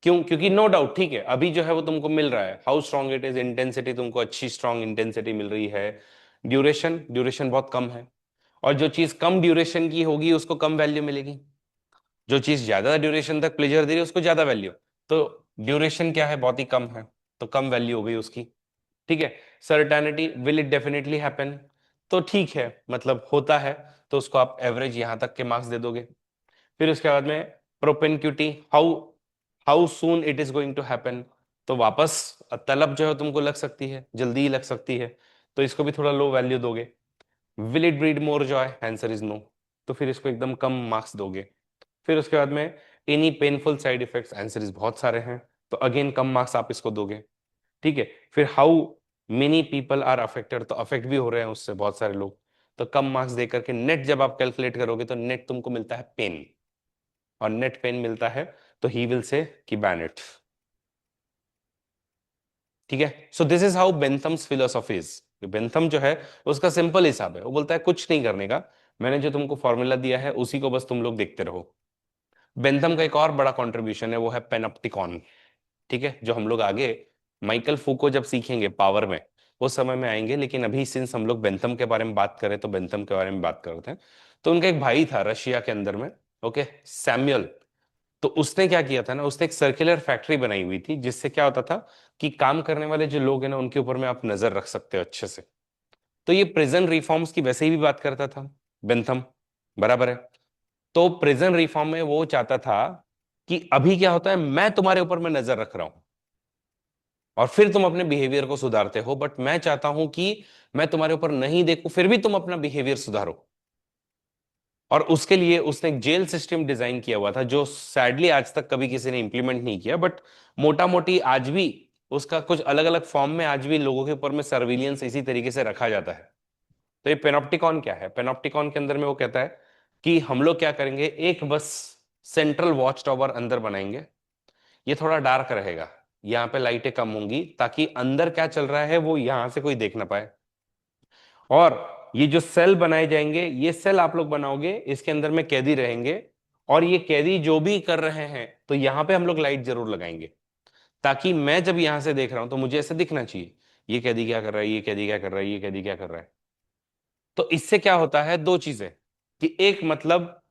क्यों? क्योंकि नो डाउट, ठीक है, अभी जो है वो तुमको मिल रहा है, how strong it is, intensity तुमको अच्छी स्ट्रांग इंटेंसिटी मिल रही है। ड्यूरेशन, ड्यूरेशन बहुत कम है, और जो चीज कम ड्यूरेशन की होगी उसको कम वैल्यू मिलेगी, जो चीज ज्यादा ड्यूरेशन तक प्लेजर दे रही है उसको ज्यादा वैल्यू। तो ड्यूरेशन क्या है? बहुत ही कम है, तो कम वैल्यू हो गई उसकी। ठीक है, certainty, will it definitely happen, तो ठीक है, मतलब होता है, तो उसको आप एवरेज यहां तक के मार्क्स दे दोगे। फिर उसके बाद में propinquity, how how soon it is going to happen, तो वापस तलब जो है तुमको लग सकती है, जल्दी ही लग सकती है, तो इसको भी थोड़ा लो वैल्यू दोगे। Will it breed more joy, answer is no, तो फिर इसको एकदम कम मार्क्स दोगे। फिर उसके बाद में any painful side effects, answer is बहुत सारे हैं, तो अगेन कम मार्क्स आप इसको दोगे। ठीक है, फिर how many people are affected, तो अफेक्ट भी हो रहे हैं उससे बहुत सारे लोग, तो कम मार्क्स दे करके नेट जब आप कैलकुलेट करोगे तो नेट तुमको मिलता है पेन, और नेट पेन मिलता है, तो ही विल से कि बैन इट। ठीक है, so this is how Bentham's philosophy is. Bentham जो है उसका सिंपल हिसाब है, वो बोलता है कुछ नहीं करने का, मैंने जो तुमको फॉर्मूला दिया है उसी को बस तुम लोग देखते रहो। बेंथम का एक और बड़ा कंट्रीब्यूशन है, वो है पेनोप्टिकॉन। ठीक है, जो हम लोग आगे माइकल फूको जब सीखेंगे पावर में, उस समय में आएंगे, लेकिन अभी सिंस हम लोग बेंथम के बारे में बात करें तो बेंथम के बारे में बात करते हैं। तो उनका एक भाई था रशिया के अंदर में, ओके, सैमुअल। तो उसने क्या किया था ना, उसने एक सर्कुलर फैक्ट्री बनाई हुई थी, जिससे क्या होता था कि काम करने वाले जो लोग हैं ना उनके ऊपर में आप नजर रख सकते हो अच्छे से। तो ये प्रिजन रिफॉर्म्स की वैसे ही भी बात करता था बेंथम, बराबर है। तो प्रिजन रिफॉर्म में वो चाहता था कि अभी क्या होता है, मैं तुम्हारे ऊपर में नजर रख रहा हूं, और फिर तुम अपने बिहेवियर को सुधारते हो। बट मैं चाहता हूं कि मैं तुम्हारे ऊपर नहीं देखूं, फिर भी तुम अपना बिहेवियर सुधारो। और उसके लिए उसने एक जेल सिस्टम डिजाइन किया हुआ था, जो सैडली आज तक कभी किसी ने इंप्लीमेंट नहीं किया, बट मोटा मोटी आज भी उसका कुछ अलग अलग फॉर्म में आज भी लोगों के ऊपर में सर्विलियंस इसी तरीके से रखा जाता है। तो ये पेनोप्टिकॉन क्या है? पेनोप्टिकॉन के अंदर में वो कहता है कि हम लोग क्या करेंगे, एक बस सेंट्रल वॉच टावर अंदर बनाएंगे। ये थोड़ा डार्क रहेगा, यहाँ पे लाइटें कम होंगी, ताकि अंदर क्या चल रहा है वो यहां से कोई देख ना पाए। और ये जो सेल बनाए जाएंगे, ये सेल आप लोग बनाओगे, इसके अंदर में कैदी रहेंगे। और ये कैदी जो भी कर रहे हैं, तो यहाँ पे हम लोग लाइट जरूर लगाएंगे, ताकि मैं जब यहां से देख रहा हूं तो मुझे ऐसे दिखना चाहिए ये कैदी क्या कर रहा है, ये कैदी क्या कर रहा है, ये कैदी क्या कर रहा है। तो इससे क्या होता है, दो चीजें, कि एक मतलब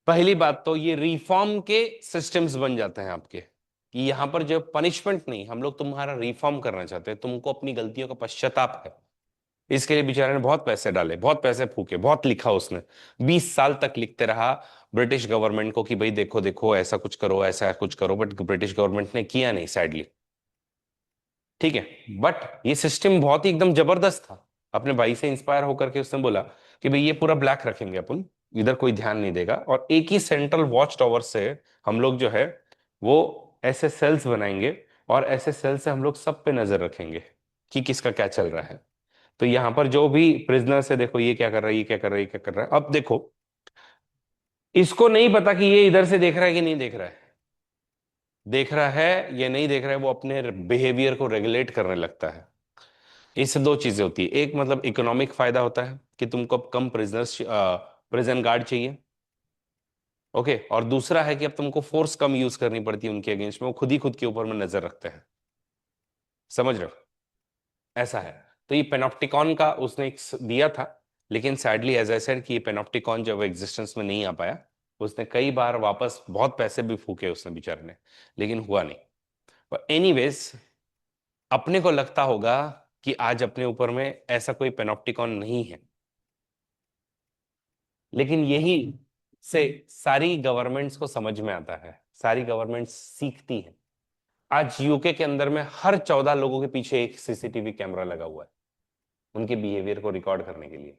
पहली बात तो ये रिफॉर्म के सिस्टम्स बन जाते हैं आपके, कि यहां पर जो पनिशमेंट नहीं, हम लोग तुम्हारा रिफॉर्म करना चाहते हैं, तुमको अपनी गलतियों का पश्चाताप है। इसके लिए बेचारे ने बहुत पैसे डाले, बहुत पैसे फूके, बहुत लिखा उसने, 20 साल तक लिखते रहा ब्रिटिश गवर्नमेंट को कि भाई देखो देखो ऐसा कुछ करो, ऐसा कुछ करो, बट ब्रिटिश गवर्नमेंट ने किया नहीं सैडली। ठीक है। बट ये सिस्टम बहुत ही एकदम जबरदस्त था। अपने भाई से इंस्पायर होकर के उसने बोला कि भाई ये पूरा ब्लैक रखेंगे अपन, इधर कोई ध्यान नहीं देगा, और एक ही सेंट्रल वॉच टावर से हम लोग जो है वो ऐसे सेल्स बनाएंगे, और ऐसे सेल से हम लोग सब पे नजर रखेंगे कि किसका क्या चल रहा है। तो यहाँ पर जो भी प्रिजनर्स है, देखो ये क्या कर रहा है, ये क्या कर रहा है, ये क्या कर रहा है। अब देखो, इसको नहीं पता कि ये इधर से देख रहा है कि नहीं देख रहा है, देख रहा है या नहीं देख रहा है, वो अपने बिहेवियर को रेगुलेट करने लगता है। इससे दो चीजें होती है, एक मतलब इकोनॉमिक फायदा होता है कि तुमको अब कम प्रिजनर्स, प्रिजन गार्ड चाहिए। ओके। और दूसरा है कि अब तुमको फोर्स कम यूज करनी पड़ती है उनके अगेंस्ट में, वो खुद ही खुद के ऊपर में नजर रखते हैं। समझ रहे हो? ऐसा है। तो ये पेनोप्टिकॉन का उसने एक दिया था, लेकिन सैडली एज आई सेड कि ये पेनोप्टिकॉन जब एग्जिस्टेंस में नहीं आ पाया, उसने कई बार वापस बहुत पैसे भी फूके उसने बेचारे ने, लेकिन हुआ नहीं। पर एनीवेज, अपने को लगता होगा कि आज अपने ऊपर में ऐसा कोई पेनोप्टिकॉन नहीं है, लेकिन यही से सारी गवर्नमेंट्स को समझ में आता है, सारी गवर्नमेंट्स सीखती हैं। आज यूके के अंदर में हर 14 लोगों के पीछे एक सीसीटीवी कैमरा लगा हुआ है, उनके बिहेवियर को रिकॉर्ड करने के लिए।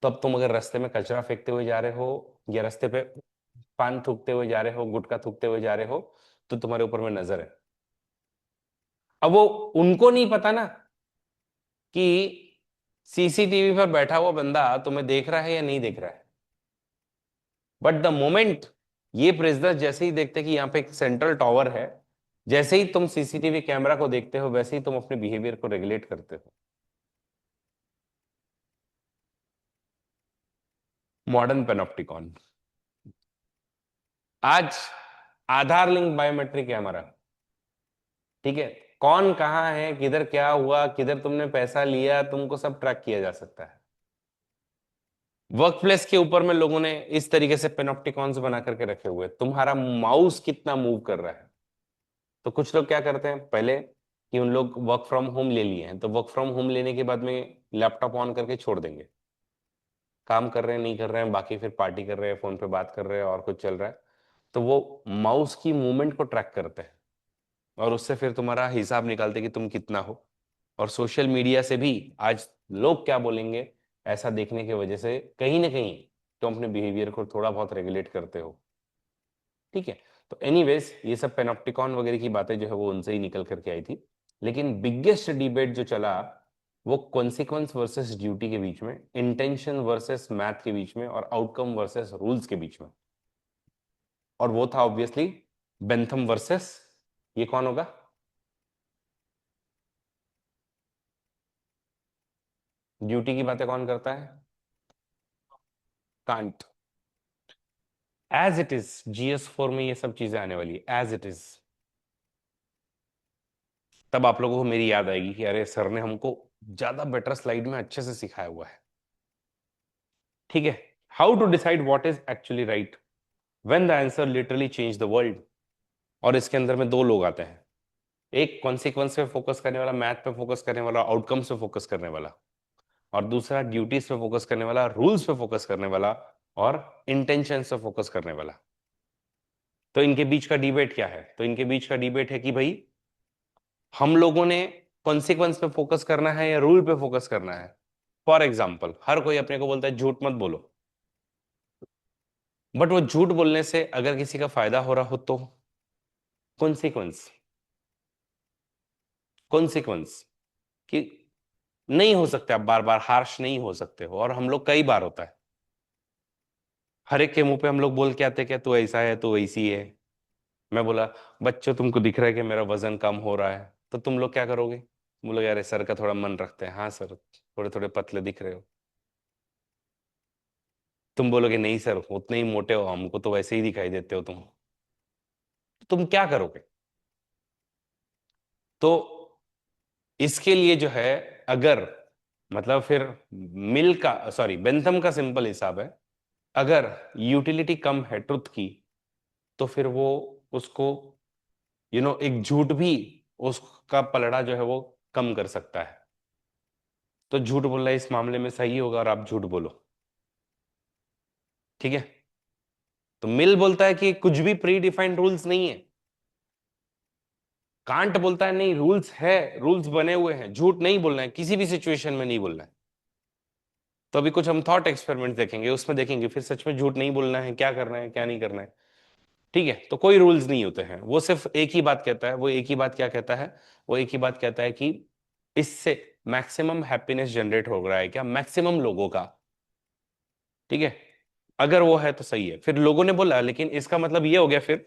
तो अब तुम अगर रास्ते में कचरा फेंकते हुए जा रहे हो, या रास्ते पे पान थूकते हुए जा रहे हो, गुटखा थूकते हुए जा रहे हो, तो तुम्हारे ऊपर में नजर है। अब वो उनको नहीं पता ना कि सीसीटीवी पर बैठा हुआ बंदा तुम्हें देख रहा है या नहीं देख रहा है। बट द मोमेंट ये प्रिजनर जैसे ही देखते कि यहाँ पे एक सेंट्रल टॉवर है, जैसे ही तुम सीसीटीवी कैमरा को देखते हो, वैसे ही तुम अपने बिहेवियर को रेगुलेट करते हो। मॉडर्न पेनोप्टिकॉन। आज आधार लिंक बायोमेट्रिक कैमरा, ठीक है, कौन कहाँ है, किधर क्या हुआ, किधर तुमने पैसा लिया, तुमको सब ट्रैक किया जा सकता है। वर्क प्लेस के ऊपर में लोगों ने इस तरीके से पेनोप्टिकॉन्स बना करके रखे हुए हैं, तुम्हारा माउस कितना मूव कर रहा है। तो कुछ लोग क्या करते हैं पहले, कि उन लोग वर्क फ्रॉम होम ले लिए हैं, तो वर्क फ्रॉम होम लेने के बाद में लैपटॉप ऑन करके छोड़ देंगे, काम कर रहे हैं नहीं कर रहे हैं, बाकी फिर पार्टी कर रहे हैं, फोन पे बात कर रहे हैं, और कुछ चल रहा है। तो वो माउस की मूवमेंट को ट्रैक करते हैं, और उससे फिर तुम्हारा हिसाब निकालते हैं कि तुम कितना हो। और सोशल मीडिया से भी आज लोग क्या बोलेंगे, ऐसा देखने की वजह से कहीं ना कहीं तुम अपने बिहेवियर को थोड़ा बहुत रेगुलेट करते हो। ठीक है। तो एनीवेज, ये सब पेनोप्टिकॉन वगैरह की बातें जो है वो उनसे ही निकल करके आई थी। लेकिन बिगेस्ट डिबेट जो चला, वो कॉन्सिक्वेंस वर्सेस ड्यूटी के बीच में, इंटेंशन वर्सेस मैथ के बीच में, और आउटकम वर्सेस रूल्स के बीच में। और वो था ऑब्वियसली बेंथम वर्सेस, ये कौन होगा? ड्यूटी की बातें कौन करता है? Can't. As it is GS4 में ये सब चीजें आने वाली है, एज इट इज। तब आप लोगों को मेरी याद आएगी कि अरे सर ने हमको ज्यादा बेटर स्लाइड में अच्छे से सिखाया हुआ है। ठीक है। How to decide what is actually right when the answer literally change the world. और इसके अंदर में दो लोग आते हैं, एक कॉन्सिक्वेंस पे फोकस करने वाला, मैथ पे फोकस करने वाला, आउटकम्स पे फोकस करने वाला, और दूसरा ड्यूटीज पे फोकस करने वाला, रूल्स पे फोकस करने वाला, और इंटेंशन पे फोकस करने वाला। तो इनके बीच का डिबेट क्या है? तो इनके बीच का डिबेट है कि भाई हम लोगों ने कॉन्सिक्वेंस पे फोकस करना है या रूल पे फोकस करना है। फॉर एग्जाम्पल, हर कोई अपने को बोलता है झूठ मत बोलो, बट वो झूठ बोलने से अगर किसी का फायदा हो रहा हो तो कॉन्सिक्वेंस, कॉन्सिक्वेंस कि नहीं हो सकते, आप बार बार हार्श नहीं हो सकते हो, और हम लोग कई बार होता है, हर एक के मुंह पे हम लोग बोल के आते हैं, क्या तू ऐसा है, तू वैसी है। मैं बोला, बच्चों तुमको दिख रहा है कि मेरा वजन कम हो रहा है, तो तुम लोग क्या करोगे? तुम लोग, यार सर का थोड़ा मन रखते हैं, हाँ सर थोड़े थोड़े पतले दिख रहे हो। तुम बोलोगे नहीं सर उतने ही मोटे हो, हमको तो वैसे ही दिखाई देते हो तुम क्या करोगे? तो इसके लिए जो है, अगर मतलब फिर मिल का सॉरी बेंथम का सिंपल हिसाब है, अगर यूटिलिटी कम है ट्रुथ की, तो फिर वो उसको एक झूठ भी उसका पलड़ा जो है वो कम कर सकता है। तो झूठ बोलना इस मामले में सही होगा और आप झूठ बोलो, ठीक है। तो मिल बोलता है कि कुछ भी प्री डिफाइंड रूल्स नहीं है। कांट बोलता है नहीं, रूल्स है, रूल्स बने हुए हैं, झूठ नहीं बोलना है, किसी भी सिचुएशन में नहीं बोलना है। तो अभी कुछ हम थॉट एक्सपेरिमेंट देखेंगे, उसमें देखेंगे फिर सच में झूठ नहीं बोलना है, क्या करना है क्या नहीं करना है। ठीक है, तो कोई रूल्स नहीं होते हैं, वो सिर्फ एक ही बात कहता है। वो एक ही बात क्या कहता है? वो एक ही बात कहता है कि इससे मैक्सिमम हैप्पीनेस जनरेट हो रहा है क्या मैक्सिमम लोगों का, ठीक है। अगर वो है तो सही है। फिर लोगों ने बोला लेकिन इसका मतलब ये हो गया फिर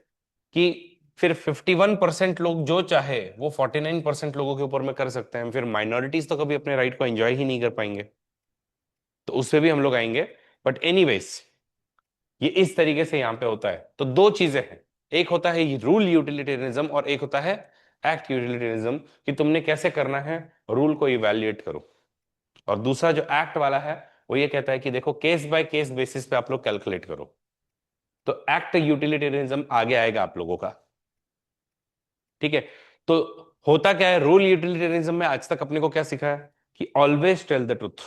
कि फिर 51% लोग जो चाहे वो 49% लोगों के ऊपर में कर सकते हैं, फिर माइनॉरिटीज तो कभी अपने राइट को एंजॉय ही नहीं कर पाएंगे। तो उससे भी हम लोग आएंगे, बट एनीवेज ये इस तरीके से यहां पे होता है। तो दो चीजें हैं, एक होता है रूल यूटिलिटेरियनिज्म और एक होता है एक्ट यूटिलिटेरियनिज्म, कि तुमने कैसे करना है, रूल को इवैल्यूएट करो। और दूसरा जो एक्ट वाला है वो ये कहता है कि देखो केस बाय केस बेसिस पे आप लोग कैलकुलेट करो। तो एक्ट यूटिलिटेरियनिज्म आगे आएगा आप लोगों का, ठीक है। तो होता क्या है, रूल यूटिलिटेरियनिज्म में आज तक अपने को क्या सिखाया कि ऑलवेज टेल द ट्रुथ,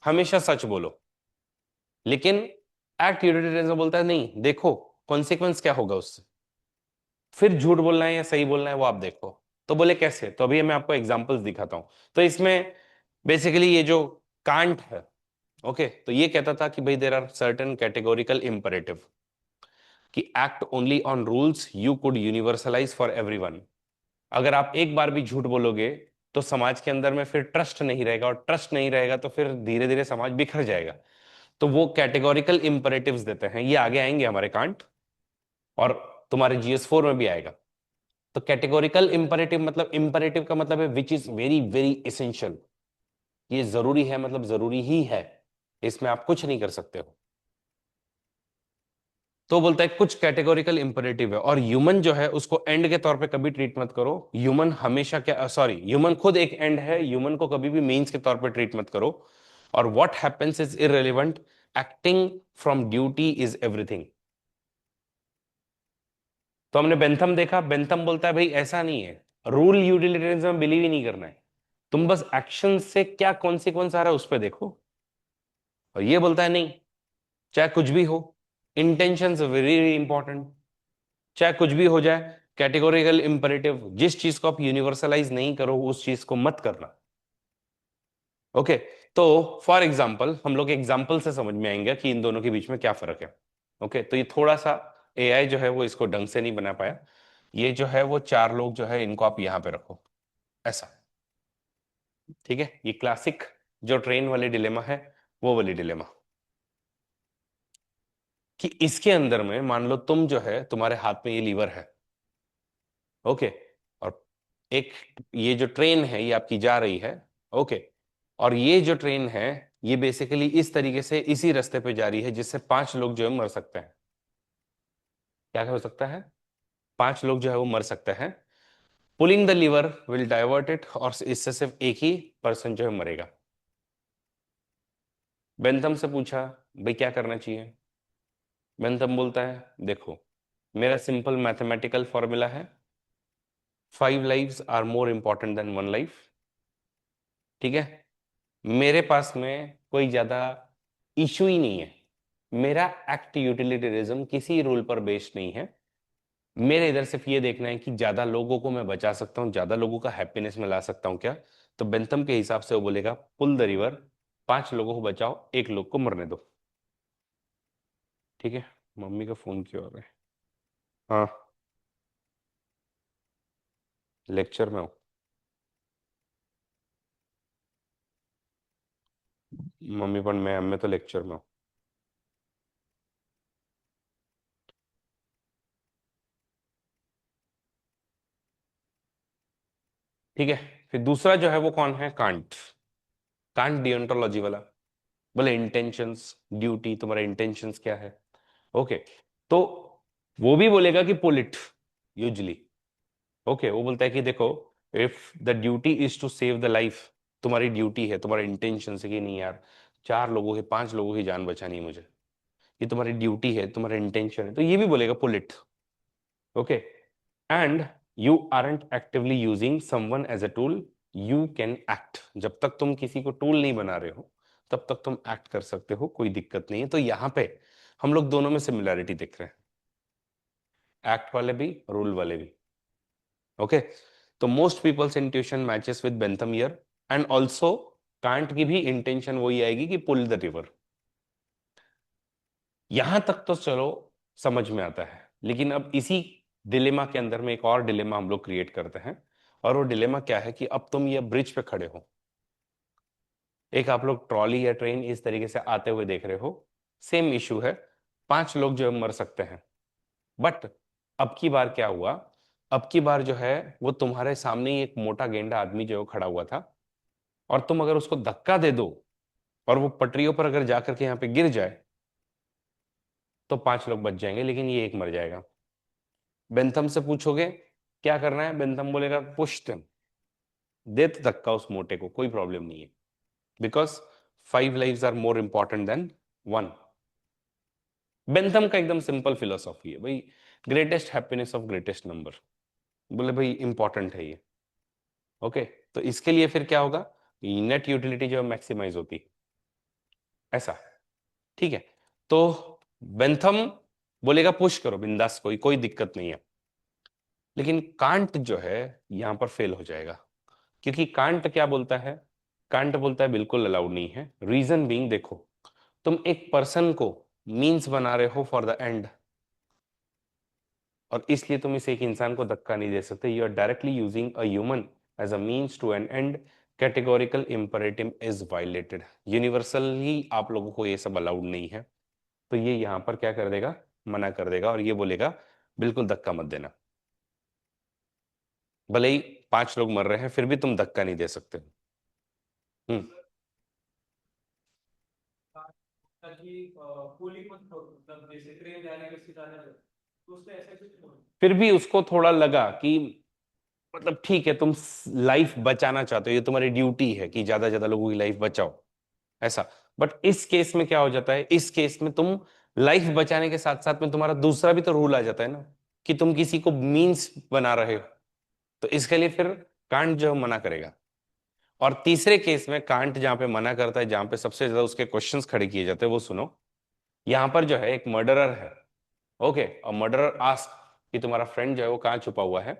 हमेशा सच बोलो। लेकिन एक्ट यूटिलिटेरियनिज्म बोलता है नहीं, देखो कॉन्सिक्वेंस क्या होगा उससे, फिर झूठ बोलना है या सही बोलना है वो आप देखो। तो बोले कैसे? तो अभी मैं आपको एग्जांपल्स दिखाता हूं। तो इसमें बेसिकली ये जो कांट है, ओके, तो ये कहता था कि भाई there are certain categorical imperative कि act only on rules you could universalise for everyone. अगर आप एक बार भी झूठ बोलोगे तो समाज के अंदर में फिर ट्रस्ट नहीं रहेगा, और ट्रस्ट नहीं रहेगा तो फिर धीरे धीरे समाज बिखर जाएगा। तो वो कैटेगोरिकल इंपरेटिव्स देते हैं, ये आगे आएंगे हमारे कांट, और तुम्हारे GS4 में भी आएगा। तो कैटेगोरिकल इंपरेटिव मतलब, इंपरेटिव का मतलब है which is very very essential, ये जरूरी है मतलब जरूरी ही है, इसमें आप कुछ नहीं कर सकते हो। तो बोलता है कुछ कैटेगोरिकल इंपरेटिव है, और ह्यूमन जो है उसको एंड के तौर पे कभी ट्रीट मत करो। ह्यूमन हमेशा क्या, सॉरी, ह्यूमन खुद एक एंड है, ह्यूमन को कभी भी मीन्स के तौर पे ट्रीट मत करो। और what happens is irrelevant, acting from duty is everything. तो हमने बेंथम देखा, बेंथम बोलता है भाई ऐसा नहीं है, रूल यूटिलिटेरियनिज्म में बिलीव ही नहीं करना है, तुम बस एक्शन से क्या कॉन्सिक्वेंस आ रहा है उस पर देखो। और ये बोलता है नहीं, चाहे कुछ भी हो, इंटेंशन वेरी वेरी इंपॉर्टेंट, चाहे कुछ भी हो जाए, कैटेगोरिकल इंपरेटिव, जिस चीज को आप यूनिवर्सलाइज नहीं करो उस चीज को मत करना। ओके, तो फॉर एग्जाम्पल हम लोग एग्जाम्पल से समझ में आएंगे कि इन दोनों के बीच में क्या फर्क है। ओके, तो ये थोड़ा सा AI जो है वो इसको ढंग से नहीं बना पाया। ये जो है वो चार लोग जो है इनको आप यहां पे रखो ऐसा, ठीक है। ये क्लासिक जो ट्रेन वाली डिलेमा है, वो वाली डिलेमा, कि इसके अंदर में मान लो तुम जो है तुम्हारे हाथ में ये लीवर है, ओके, और एक ये जो ट्रेन है ये आपकी जा रही है, ओके, और ये जो ट्रेन है ये बेसिकली इस तरीके से इसी रास्ते पे जा रही है जिससे पांच लोग जो है मर सकते हैं। क्या हो सकता है? पांच लोग जो है वो मर सकते हैं। Pulling the lever will divert it, और इससे सिर्फ एक ही पर्सन जो है मरेगा। बेंथम से पूछा भाई क्या करना चाहिए? बेंथम बोलता है देखो, मेरा सिंपल मैथमेटिकल फॉर्मूला है, 5 lives are more important than 1 life, ठीक है। मेरे पास में कोई ज्यादा इशू ही नहीं है, मेरा एक्ट यूटिलिटेरिज्म किसी रूल पर बेस्ड नहीं है, मेरे इधर सिर्फ ये देखना है कि ज्यादा लोगों को मैं बचा सकता हूँ, ज्यादा लोगों का हैप्पीनेस में ला सकता हूँ क्या। तो बेंथम के हिसाब से वो बोलेगा पुल द रिवर, 5 लोगों को बचाओ, 1 लोग को मरने दो। ठीक है। मम्मी का फोन क्यों आ रहा है? हाँ, लेक्चर में हूँ। मम्मी पर मैं तो लेक्चर में हूँ। ठीक है। फिर दूसरा जो है वो कौन है? कांट। कांट डियोंटोलॉजी वाला। बोले इंटेंशंस, ड्यूटी, तुम्हारा इंटेंशंस क्या है। ओके। तो वो भी बोलेगा कि पुल इट, यूजली। ओके, वो बोलता है कि देखो, if the duty is to save the life, तुम्हारी ड्यूटी है, तुम्हारा इंटेंशन है कि नहीं यार, 4 लोगों की, 5 लोगों की जान बचानी है मुझे, ये तुम्हारी ड्यूटी है, तुम्हारा इंटेंशन है, तो ये भी बोलेगा pull it. Okay. And you aren't actively using someone as a tool, you can act. जब तक तुम किसी को टूल नहीं बना रहे हो, तब तक तुम एक्ट कर सकते हो, कोई दिक्कत नहीं है। तो यहाँ पे हम लोग दोनों में सिमिलैरिटी देख रहे हैं, एक्ट वाले भी, रूल वाले भी। ओके। तो most people's intuition matches with Bentham here, and also Kant की भी इंटेंशन वही आएगी कि पुल द रिवर। यहां तक तो चलो समझ में आता है, लेकिन अब इसी डिलेमा के अंदर में एक और डिलेमा हम लोग क्रिएट करते हैं। और वो डिलेमा क्या है कि अब तुम ये ब्रिज पे खड़े हो, एक आप लोग ट्रॉली या ट्रेन इस तरीके से आते हुए देख रहे हो, सेम इशू है, 5 लोग जो है मर सकते हैं। बट अब की बार क्या हुआ? अब की बार जो है वो तुम्हारे सामने ही एक मोटा गेंडा आदमी जो है खड़ा हुआ था, और तुम अगर उसको धक्का दे दो और वो पटरियों पर अगर जाकर के यहाँ पे गिर जाए, तो 5 लोग बच जाएंगे, लेकिन ये एक मर जाएगा। बेंथम से पूछोगे क्या करना है, बेंथम बोलेगा पुश देम, दे तो धक्का उस मोटे को, कोई प्रॉब्लम नहीं है, because 5 lives are more important than 1। Bentham का एकदम सिंपल फिलोसॉफी है भाई, greatest happiness of greatest number, बोले भाई इंपॉर्टेंट है ये। ओके। तो इसके लिए फिर क्या होगा, नेट यूटिलिटी जो मैक्सिमाइज होती है, ऐसा। ठीक है। तो बेंथम बोलेगा पुश करो बिंदास, कोई दिक्कत नहीं है। लेकिन कांट जो है यहां पर फेल हो जाएगा, क्योंकि कांट क्या बोलता है? कांट बोलता है बिल्कुल अलाउड नहीं है। रीजन बीइंग, देखो, तुम एक पर्सन को मींस बना रहे हो फॉर द एंड, और इसलिए तुम इस एक इंसान को धक्का नहीं दे सकते। You are directly using a human as a means to an end, categorical imperative is violated. Universally आप लोगों को ये सब अलाउड नहीं है। तो ये यहां पर क्या कर देगा, मना कर देगा, और ये बोलेगा बिल्कुल धक्का मत देना। भले ही 5 लोग मर रहे हैं, फिर भी तुम धक्का नहीं दे सकते। हम्म। फिर भी उसको थोड़ा लगा कि मतलब ठीक है, तुम लाइफ बचाना चाहते हो, ये तुम्हारी ड्यूटी है कि ज्यादा ज्यादा लोगों की लाइफ बचाओ, ऐसा। बट इस केस में क्या हो जाता है, इस केस में तुम लाइफ बचाने के साथ साथ में तुम्हारा दूसरा भी तो रूल आ जाता है ना, कि तुम किसी को मींस बना रहे हो। तो इसके लिए फिर कांट जो है मना करेगा। और तीसरे केस में कांट जहां पे मना करता है, जहां पे सबसे ज्यादा उसके क्वेश्चंस खड़े किए जाते हैं, वो सुनो। यहां पर जो है एक मर्डरर है। ओके। और मर्डरर आस्क कि तुम्हारा फ्रेंड जो है वो कहाँ छुपा हुआ है,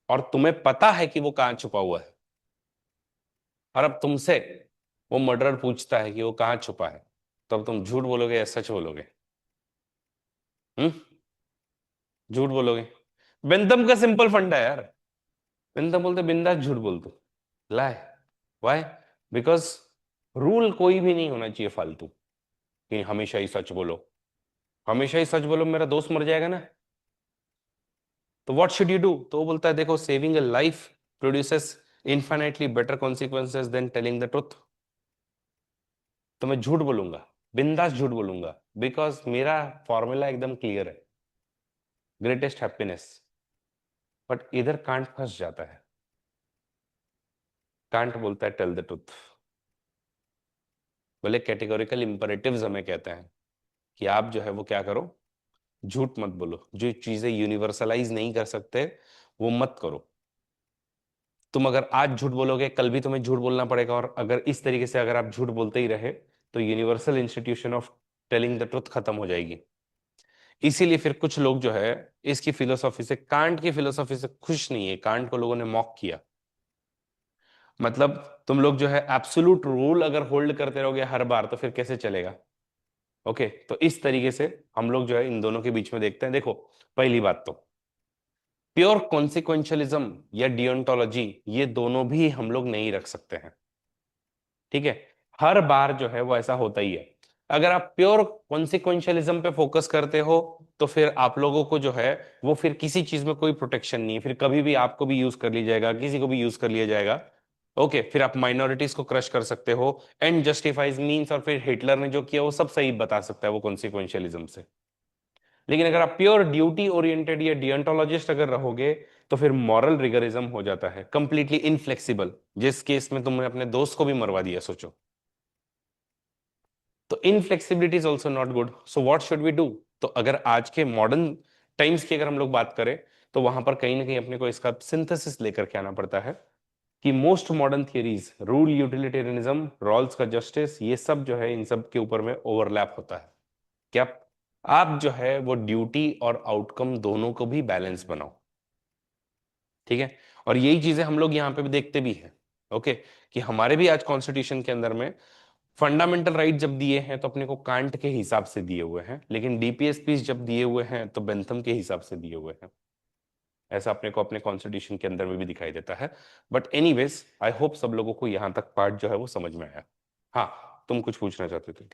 और तुम्हें पता है कि वो कहाँ छुपा हुआ है, और अब तुमसे वो मर्डरर पूछता है कि वो कहाँ छुपा है, तो अब तुम झूठ बोलोगे या सच बोलोगे? हम्म। झूठ बोलोगे। बेंथम का सिंपल फंडा है यार। बेंथम बोलते बिंदास झूठ बोल तू, लाए। वाई? बिकॉज रूल कोई भी नहीं होना चाहिए फालतू, कि हमेशा ही सच बोलो। हमेशा ही सच बोलो, मेरा दोस्त मर जाएगा ना। तो व्हाट शुड यू डू? तो वो बोलता है देखो, saving a life produces infinitely better consequences than telling the truth. तो मैं झूठ बोलूंगा, बिंदास झूठ बोलूंगा, बिकॉज मेरा फॉर्मूला एकदम क्लियर है, ग्रेटेस्ट हैप्पीनेस। बट इधर कांट फंस जाता है। कांट बोलता है टेल द ट्रुथ। बोले कैटेगोरिकल इंपरेटिव्स हमें कहते हैं कि आप जो है वो क्या करो, झूठ मत बोलो। जो चीजें यूनिवर्सलाइज नहीं कर सकते, वो मत करो। तुम अगर आज झूठ बोलोगे, कल भी तुम्हें झूठ बोलना पड़ेगा, और अगर इस तरीके से अगर आप झूठ बोलते ही रहे, तो universal institution of telling the truth खत्म हो जाएगी। इसीलिए फिर कुछ लोग जो है इसकी फिलोसॉफी से, कांट की फिलोसॉफी से खुश नहीं है। कांट को लोगों ने मॉक किया। मतलब तुम लोग जो है एब्सोल्यूट रूल अगर होल्ड करते रहोगे हर बार तो फिर कैसे चलेगा। ओके, तो इस तरीके से हम लोग जो है इन दोनों के बीच में देखते हैं। देखो, पहली बात तो प्योर कॉन्सिक्वेंशलिज्म या डियोंटोलॉजी, ये दोनों भी हम लोग नहीं रख सकते हैं। ठीक है, हर बार जो है वो ऐसा होता ही है। अगर आप प्योर कॉन्सिक्वेंशलिज्म पे फोकस करते हो तो फिर आप लोगों को जो है वो फिर किसी चीज में कोई प्रोटेक्शन नहीं है, फिर कभी भी आपको भी यूज कर लिया जाएगा, किसी को भी यूज कर लिया जाएगा। ओके, फिर आप माइनॉरिटीज को क्रश कर सकते हो, एंड जस्टिफाइज मीन्स, और फिर हिटलर ने जो किया वो सब सही बता सकता है वो कॉन्सिक्वेंशलिज्म से। लेकिन अगर आप प्योर ड्यूटी ओरिएंटेड या डियंटोलॉजिस्ट अगर रहोगे तो फिर मॉरल रिगरिज्म हो जाता है, कंप्लीटली इनफ्लेक्सिबल। जिस केस में तुमने अपने दोस्त को भी मरवा दिया, सोचो। तो inflexibility is also not good. So what should we do? तो अगर आज के मॉडर्न टाइम्स की अगर हम लोग बात करें तो वहां पर कहीं ना कहीं अपने को इसका सिंथेसिस लेकर के आना पड़ता है कि most modern theories, rule, utilitarianism, Rawls का जस्टिस, ये सब जो है इन सब के ऊपर में ओवरलैप होता है। क्या आप जो है वो ड्यूटी और आउटकम दोनों को भी बैलेंस बनाओ। ठीक है, और यही चीजें हम लोग यहाँ पे भी देखते भी हैं। ओके, कि हमारे भी आज कॉन्स्टिट्यूशन के अंदर में फंडामेंटल राइट जब दिए हैं तो अपने को कांट के हिसाब से दिए हुए हैं, लेकिन डीपीएसपी जब दिए हुए हैं तो बेंथम के हिसाब से दिए हुए हैं। ऐसा अपने को अपने कॉन्स्टिट्यूशन के अंदर में भी दिखाई देता है। बट एनीवेज, आई होप सब लोगों को यहाँ तक पार्ट जो है वो समझ में आया। हाँ, तुम कुछ पूछना चाहते थे।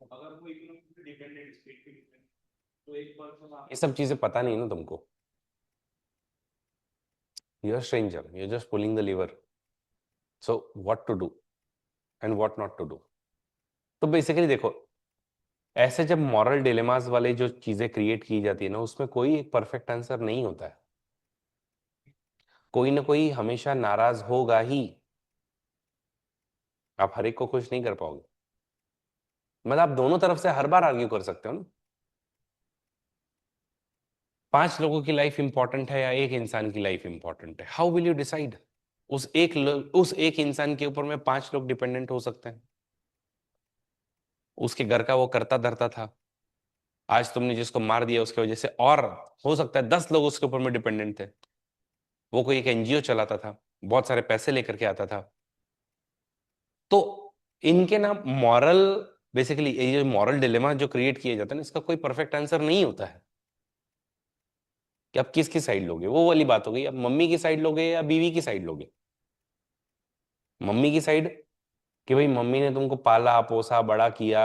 अगर वो इकोनॉमिक डिपेंडेंट स्टेट पे तो एक पर्सन, ये सब चीजें पता नहीं ना तुमको। You are stranger, you are just pulling the lever. So what to do and what not to do. तो बेसिकली देखो, ऐसे जब मॉरल डिलेमास वाले जो चीजें क्रिएट की जाती है ना, उसमें कोई एक परफेक्ट आंसर नहीं होता है। कोई ना कोई हमेशा नाराज होगा ही। आप हर एक को खुश नहीं कर पाओगे। मतलब आप दोनों तरफ से हर बार आर्ग्यू कर सकते हो ना। 5 लोगों की लाइफ इंपॉर्टेंट है या एक इंसान की लाइफ इंपॉर्टेंट है, हाउ विल यू डिसाइड? उस एक इंसान के ऊपर में 5 लोग डिपेंडेंट हो सकते हैं। उसके घर का वो करता धरता था, आज तुमने जिसको मार दिया उसकी वजह से और हो सकता है 10 लोग उसके ऊपर में डिपेंडेंट थे। वो कोई एक एनजीओ चलाता था, बहुत सारे पैसे लेकर के आता था। तो इनके ना मॉरल, बेसिकली ये जो मॉरल डिलेमा जो क्रिएट किया जाता है ना, इसका कोई परफेक्ट आंसर नहीं होता है कि आप किसकी साइड लोगे। वो वाली बात हो गई, आप मम्मी की साइड लोगे या बीवी की साइड लोगे। मम्मी की साइड, कि भाई मम्मी ने तुमको पाला पोसा बड़ा किया,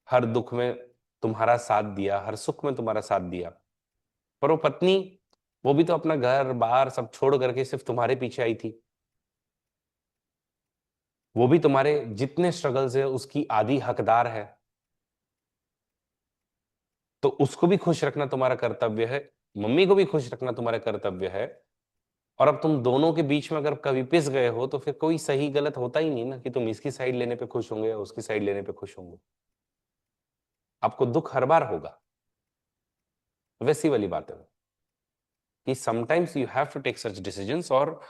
हर दुख में तुम्हारा साथ दिया, हर सुख में तुम्हारा साथ दिया। पर वो पत्नी, वो भी तो अपना घर बार सब छोड़ करके सिर्फ तुम्हारे पीछे आई थी। वो भी तुम्हारे जितने स्ट्रगल से उसकी आधी हकदार है। तो उसको भी खुश रखना तुम्हारा कर्तव्य है, मम्मी को भी खुश रखना तुम्हारा कर्तव्य है। और अब तुम दोनों के बीच में अगर कभी पिस गए हो तो फिर कोई सही गलत होता ही नहीं ना, कि तुम इसकी साइड लेने पे खुश होंगे या उसकी साइड लेने पे खुश होंगे। आपको दुख हर बार होगा। वैसी वाली बात है कि sometimes you have to take such decisions, और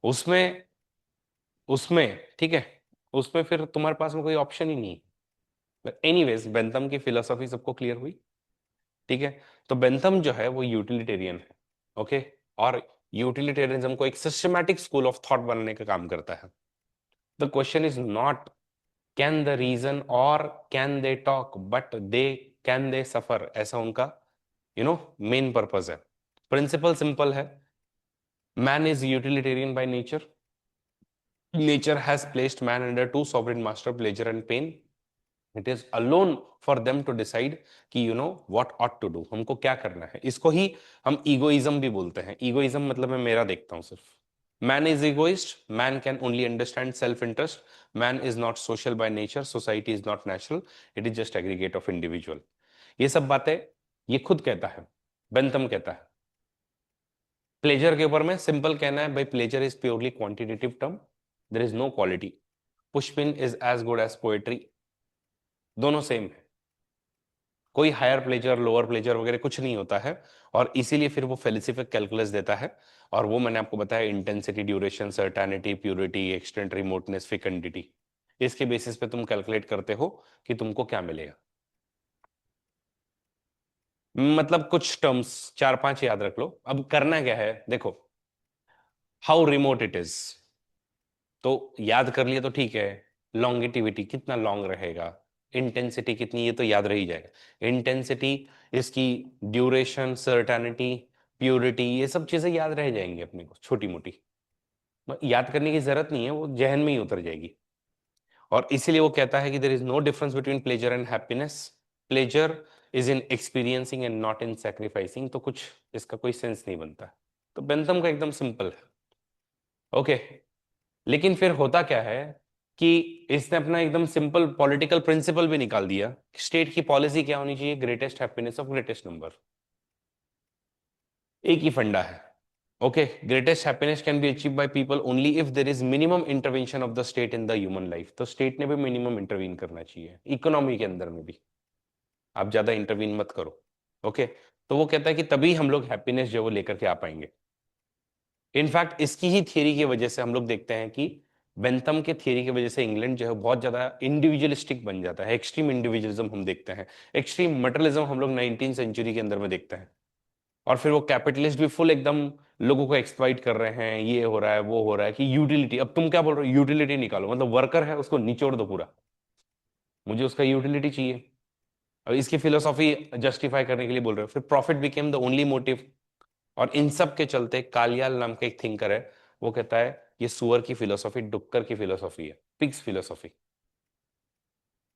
उसमें उसमें ठीक है, उसमें फिर तुम्हारे पास में कोई ऑप्शन ही नहीं है। एनीवेज, बेंथम की फिलोसॉफी सबको क्लियर हुई। ठीक है, तो बेंथम जो है वो यूटिलिटेरियन है। ओके, और यूटिलिटेरियनिज्म को एक सिस्टमैटिक स्कूल ऑफ थॉट बनने का काम करता है। The question is not can the reason और can they talk, but they can they suffer, ऐसा उनका मेन पर्पज है। प्रिंसिपल सिंपल है, man is utilitarian by nature. Nature has placed man under two sovereign master, pleasure and pain. It is alone for them to decide कि what ought to do, हमको क्या करना है। इसको ही हम egoism भी बोलते हैं। ईगोइज्म मतलब मैं मेरा देखता हूं सिर्फ। Man is egoist, man can only understand self interest, man is not social by nature, society is not natural, it is just aggregate of individual. ये सब बातें ये खुद कहता है, बेंथम कहता है। प्लेजर के ऊपर में सिंपल कहना है, भाई pleasure is purely quantitative term, there is no quality. Pushpin is as good as poetry, दोनों सेम है। कोई हायर प्लेजर लोअर प्लेजर वगैरह कुछ नहीं होता है। और इसीलिए फिर वो फेलिसिफिक कैलकुलस देता है। और वो मैंने आपको बताया, intensity, duration, certainty, purity, extent, remoteness, फेकंडिटी, इसके बेसिस पे तुम कैलकुलेट करते हो कि तुमको क्या मिलेगा। मतलब कुछ टर्म्स 4-5 याद रख लो। अब करना क्या है देखो, हाउ रिमोट इट इज तो याद कर लिए तो ठीक है। लॉन्गिटिविटी कितना लॉन्ग रहेगा, इंटेंसिटी कितनी, ये तो याद रह ही जाएगा। इंटेंसिटी, इसकी ड्यूरेशन, सर्टेनिटी, प्यूरिटी, ये सब चीजें याद रह जाएंगी अपने को, छोटी मोटी। याद करने की जरूरत नहीं है, वो जहन में ही उतर जाएगी। और इसीलिए वो कहता है कि there is no difference between pleasure and happiness. Pleasure is in experiencing and not in sacrificing. तो कुछ इसका कोई सेंस नहीं बनता। तो बेंथम का एकदम सिंपल है। ओके। लेकिन फिर होता क्या है कि इसने अपना एकदम सिंपल पॉलिटिकल प्रिंसिपल भी निकाल दिया। स्टेट की पॉलिसी क्या होनी चाहिए, greatest happiness of greatest number. एक ही फंडा है। Okay, greatest happiness can be achieve by people only if there is minimum intervention of the state in the human life. तो स्टेट ने भी मिनिमम इंटरवीन करना चाहिए, इकोनॉमी के अंदर में भी। आप ज्यादा इंटरवीन मत करो। ओके। तो वो कहता है कि तभी हम लोग हैप्पीनेस जो है वो लेकर के आ पाएंगे। इनफैक्ट इसकी ही थियरी की वजह से हम लोग देखते हैं कि बेंथम के थियरी की वजह से इंग्लैंड जो है बहुत ज्यादा इंडिविजुअलिस्टिक बन जाता है। एक्सट्रीम इंडिविजुअलिज्म हम देखते हैं, एक्सट्रीम मटेरियलिज्म हम लोग 19th सेंचुरी के अंदर में देखते हैं। और फिर वो कैपिटलिस्ट भी फुल एकदम लोगों को एक्सप्लॉइट कर रहे हैं, ये हो रहा है वो हो रहा है कि यूटिलिटी। अब तुम क्या बोल रहे हो, यूटिलिटी निकालो, मतलब वर्कर है उसको निचोड़ दो पूरा, मुझे उसका यूटिलिटी चाहिए। और इसकी फिलोसॉफी जस्टिफाई करने के लिए बोल रहे हो, फिर profit became the only motive. और इन सब के चलते कालियाल नाम का एक थिंकर है, वो कहता है ये सुअर की फिलोसॉफी, डुक्कर की फिलोसॉफी है, पिग्स फिलोसॉफी।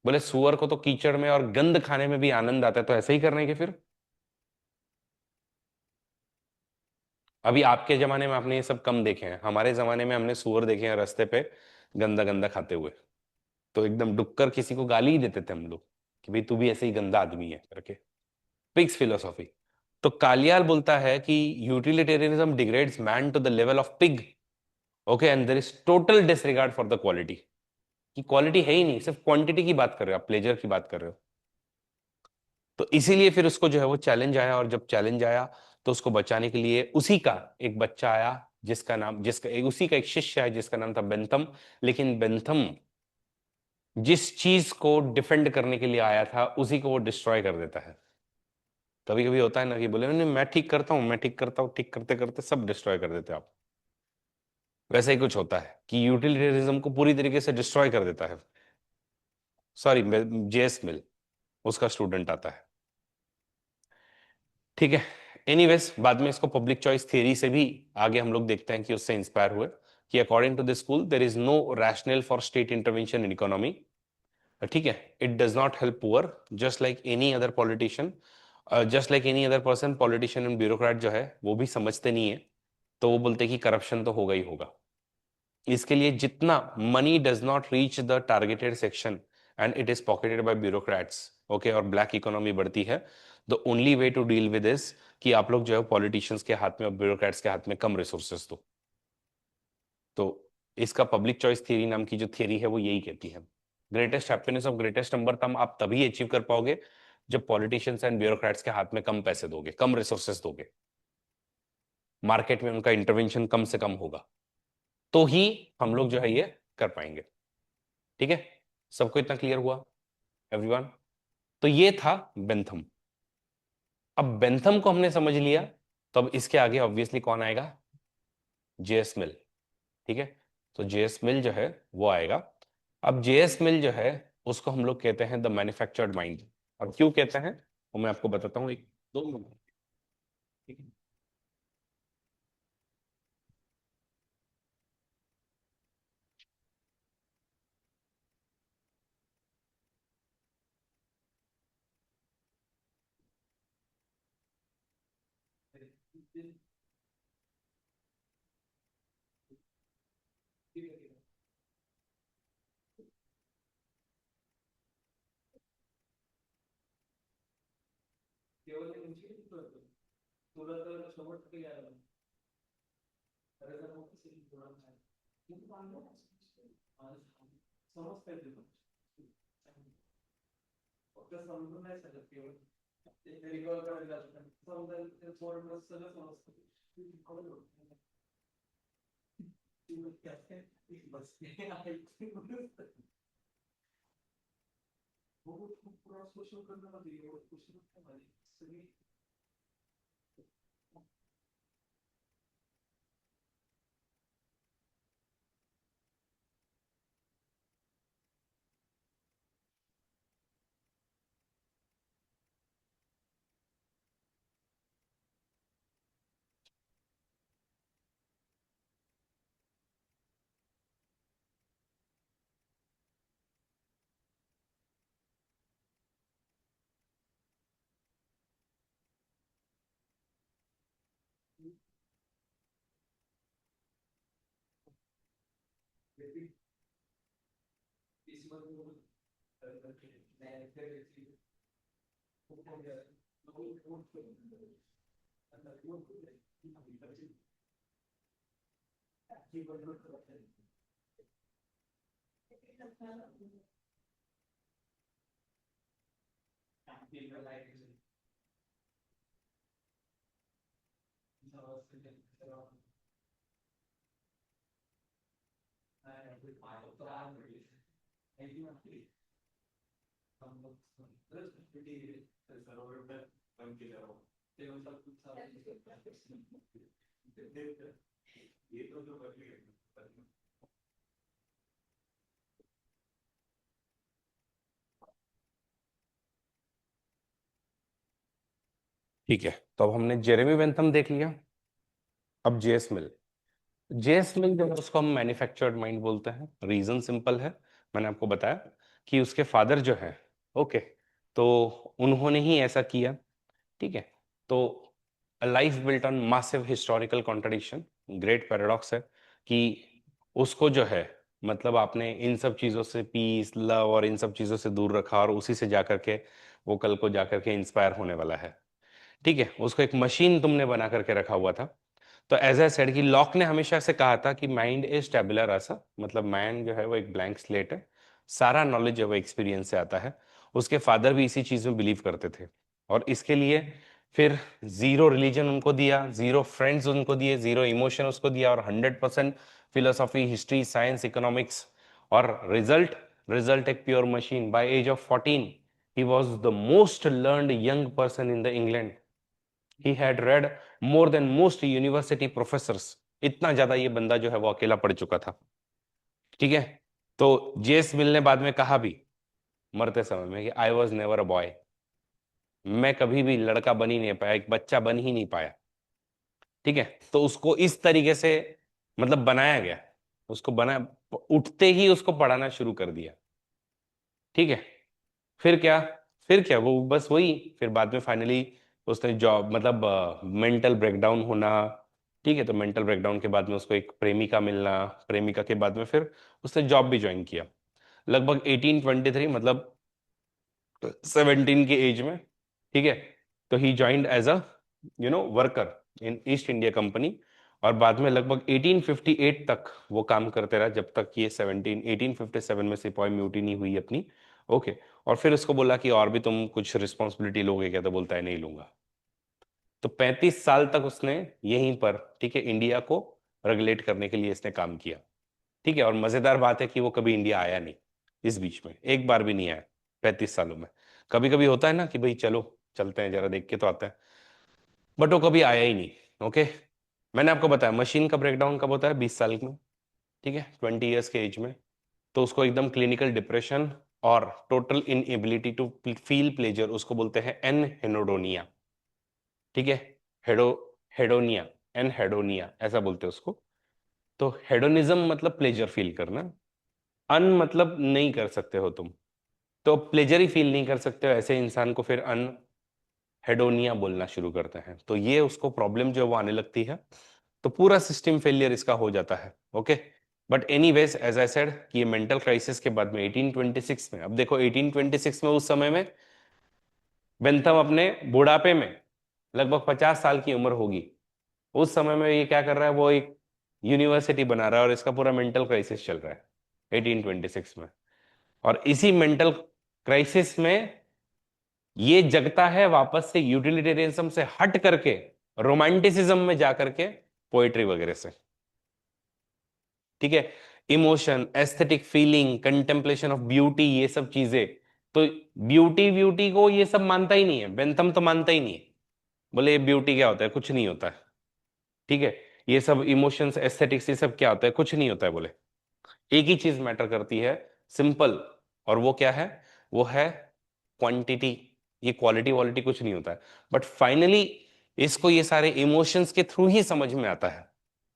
बोले सुअर को तो कीचड़ में और गंद खाने में भी आनंद आता है, तो ऐसे ही करने के फिर। अभी आपके जमाने में आपने ये सब कम देखे हैं, हमारे जमाने में हमने सुअर देखे हैं रास्ते पे गंदा गंदा खाते हुए। तो एकदम डुक्कर, किसी को गाली ही देते थे हम लोग कि भाई तू भी ऐसे ही गंदा आदमी है करके। Pig's philosophy. तो कालियाल बोलता है कि utilitarianism degrades man to the level of pig. Okay, and there is total disregard for the quality. की क्वालिटी है ही नहीं, सिर्फ क्वांटिटी की बात कर रहे हो आप, प्लेजर की बात कर रहे हो। तो इसीलिए फिर उसको जो है वो चैलेंज आया, और जब चैलेंज आया तो उसको बचाने के लिए उसी का एक बच्चा आया, जिसका उसी का एक शिष्य है जिसका नाम था बेंथम। लेकिन बेंथम जिस चीज को डिफेंड करने के लिए आया था उसी को वो डिस्ट्रॉय कर देता है। कभी कभी होता है ना कि बोले नहीं मैं ठीक करता हूँ, मैं ठीक करता हूँ, ठीक करते करते सब डिस्ट्रॉय कर देते हो आप। वैसा ही कुछ होता है कि यूटिलिटेरिज्म को पूरी तरीके से डिस्ट्रॉय कर देता है। सॉरी, जेएस मिल, उसका स्टूडेंट आता है। ठीक है। एनीवेज, बाद में इसको पब्लिक चॉइस थियरी से भी आगे हम लोग देखते हैं कि उससे इंस्पायर हुए कि according to this school there is no rational for state intervention in economy. ठीक है। It does not help poor, just like any other politician, just like any other person. Politician and bureaucrat जो है वो भी समझते नहीं है। तो वो बोलते हैं कि करप्शन तो होगा ही होगा। इसके लिए जितना money does not reach the targeted section and it is pocketed by bureaucrats, okay, और ब्लैक इकोनॉमी बढ़ती है, the only way to deal with this कि आप लोग जो है पॉलिटिशियंस के हाथ में और ब्यूरोक्रेट्स के हाथ में कम रिसोर्सेस दो। तो इसका पब्लिक चॉइस थियरी नाम की जो थियरी है वो यही कहती है, greatest happiness of greatest number तम आप तभी अचीव कर पाओगे जब पॉलिटिशियंस एंड ब्यूरोक्रेट्स के हाथ में कम पैसे दोगे, कम रिसोर्सेस दोगे, मार्केट में उनका इंटरवेंशन कम से कम होगा, तो ही हम लोग जो है ये कर पाएंगे। ठीक है। सबको इतना क्लियर हुआ एवरीवन? तो ये था बेंथम। अब बेंथम को हमने समझ लिया, तो अब इसके आगे ऑब्वियसली कौन आएगा, जेएस मिल। ठीक है। तो जेएस मिल जो है वो आएगा। अब जेएस मिल जो है उसको हम लोग कहते हैं द मैन्युफैक्चर्ड माइंड। और क्यों कहते हैं वो मैं आपको बताता हूँ, एक दो मिनट। ठीक है। ठीक है, तो अब हमने जेरेमी बेंथम देख लिया। अब जेएस मिल। जेएस मिल जो है उसको हम मैन्युफैक्चर्ड माइंड बोलते हैं। रीजन सिंपल है, मैंने आपको बताया कि उसके फादर जो है, ओके, तो उन्होंने ही ऐसा किया। ठीक है, तो a life built on massive historical contradiction. Great paradox है कि उसको जो है, मतलब आपने इन सब चीजों से पीस लव और इन सब चीजों से दूर रखा और उसी से जाकर के वो कल को जाकर के इंस्पायर होने वाला है। ठीक है, उसको एक मशीन तुमने बना करके रखा हुआ था। तो एज ए सेड कि लॉक ने हमेशा से कहा था कि माइंड इज टेबुलर रासा, मतलब माइंड जो है वो एक ब्लैंक स्लेट है, सारा नॉलेज जो है वो एक्सपीरियंस से आता है। उसके फादर भी इसी चीज में बिलीव करते थे, और इसके लिए फिर जीरो रिलीजन उनको दिया, जीरो फ्रेंड्स उनको दिए, जीरो इमोशन उसको दिया, और 100% फिलोसॉफी, हिस्ट्री, साइंस, इकोनॉमिक्स। और रिजल्ट, रिजल्ट एक pure machine. By age of 14 he was the most learned young person in the England. He had read more than most university professors. इतना ज्यादा ये बंदा जो है वो अकेला पढ़ चुका था। ठीक है, तो जेस मिल ने बाद में कहा भी, मरते समय में, कि I was never a boy. मैं कभी भी लड़का बन ही नहीं पाया, एक बच्चा बन ही नहीं पाया। ठीक है, तो उसको इस तरीके से मतलब बनाया गया, उसको बना, उठते ही उसको पढ़ाना शुरू कर दिया। ठीक है, फिर क्या, फिर क्या, वो बस वही, फिर बाद में फाइनली उसने जॉब, मतलब मेंटल ब्रेकडाउन होना। ठीक है, तो मेंटल ब्रेकडाउन के बाद में उसको एक प्रेमिका मिलना, प्रेमिका के बाद में फिर उसने जॉब भी ज्वाइन किया लगभग 1823, मतलब 17 की एज में। ठीक है, तो he joined as a worker in East India Company. और बाद में लगभग 1858 तक वो काम करते रहा, जब तक ये 1857 में सिपाही म्यूटिनी हुई अपनी। ओके, और फिर उसको बोला कि और भी तुम कुछ रिस्पॉन्सिबिलिटी लोगे क्या, तो बोलता है नहीं लूंगा। तो 35 साल तक उसने यहीं पर, ठीक है, इंडिया को रेगुलेट करने के लिए इसने काम किया। ठीक है, और मजेदार बात है कि वो कभी इंडिया आया नहीं, इस बीच में एक बार भी नहीं आया 35 सालों में। कभी कभी होता है ना कि भाई चलो चलते हैं जरा देख के तो आते हैं, बट वो कभी आया ही नहीं। ओके, मैंने आपको बताया मशीन का ब्रेकडाउन कब होता है, 20 साल में। ठीक है, 20 ईयर्स के एज में। तो उसको एकदम क्लिनिकल डिप्रेशन और total inability to feel pleasure, उसको बोलते हैं एन हेनोडोनिया। ठीक है, हेडो हेडोनिया, एन हेडोनिया ऐसा बोलते हैं उसको। तो हेडोनिज्म मतलब प्लेजर फील करना, अन मतलब नहीं कर सकते हो तुम, तो प्लेजर ही फील नहीं कर सकते हो, ऐसे इंसान को फिर अन हेडोनिया बोलना शुरू करते हैं। तो ये उसको प्रॉब्लम जो है वो आने लगती है, तो पूरा सिस्टम फेलियर इसका हो जाता है। Okay, but anyways as I said कि ये मेंटल क्राइसिस के बाद में 1826 में, अब देखो 1826 में, उस समय में बेंथम अपने बुढ़ापे में, लगभग 50 साल की उम्र होगी, उस समय में ये क्या कर रहा है, वो एक यूनिवर्सिटी बना रहा है और इसका पूरा मेंटल क्राइसिस चल रहा है 1826 में। और इसी मेंटल क्राइसिस में ये जगता है वापस से यूटिलिटेरियनिज्म से हट करके रोमांटिसिज्म में जाकर के पोएट्री वगैरह से। ठीक है, emotion, aesthetic feeling, contemplation of beauty, ये सब चीजें। तो ब्यूटी ब्यूटी को ये सब मानता ही नहीं है, बेंथम तो मानता ही नहीं है। बोले ये ब्यूटी क्या होता है, कुछ नहीं होता है। ठीक है, ये सब इमोशंस, एस्थेटिक्स, ये सब क्या होता है, कुछ नहीं होता है। बोले एक ही चीज मैटर करती है, सिंपल, और वो क्या है, वो है क्वांटिटी। ये क्वालिटी वॉलिटी कुछ नहीं होता है। बट फाइनली इसको ये सारे इमोशंस के थ्रू ही समझ में आता है।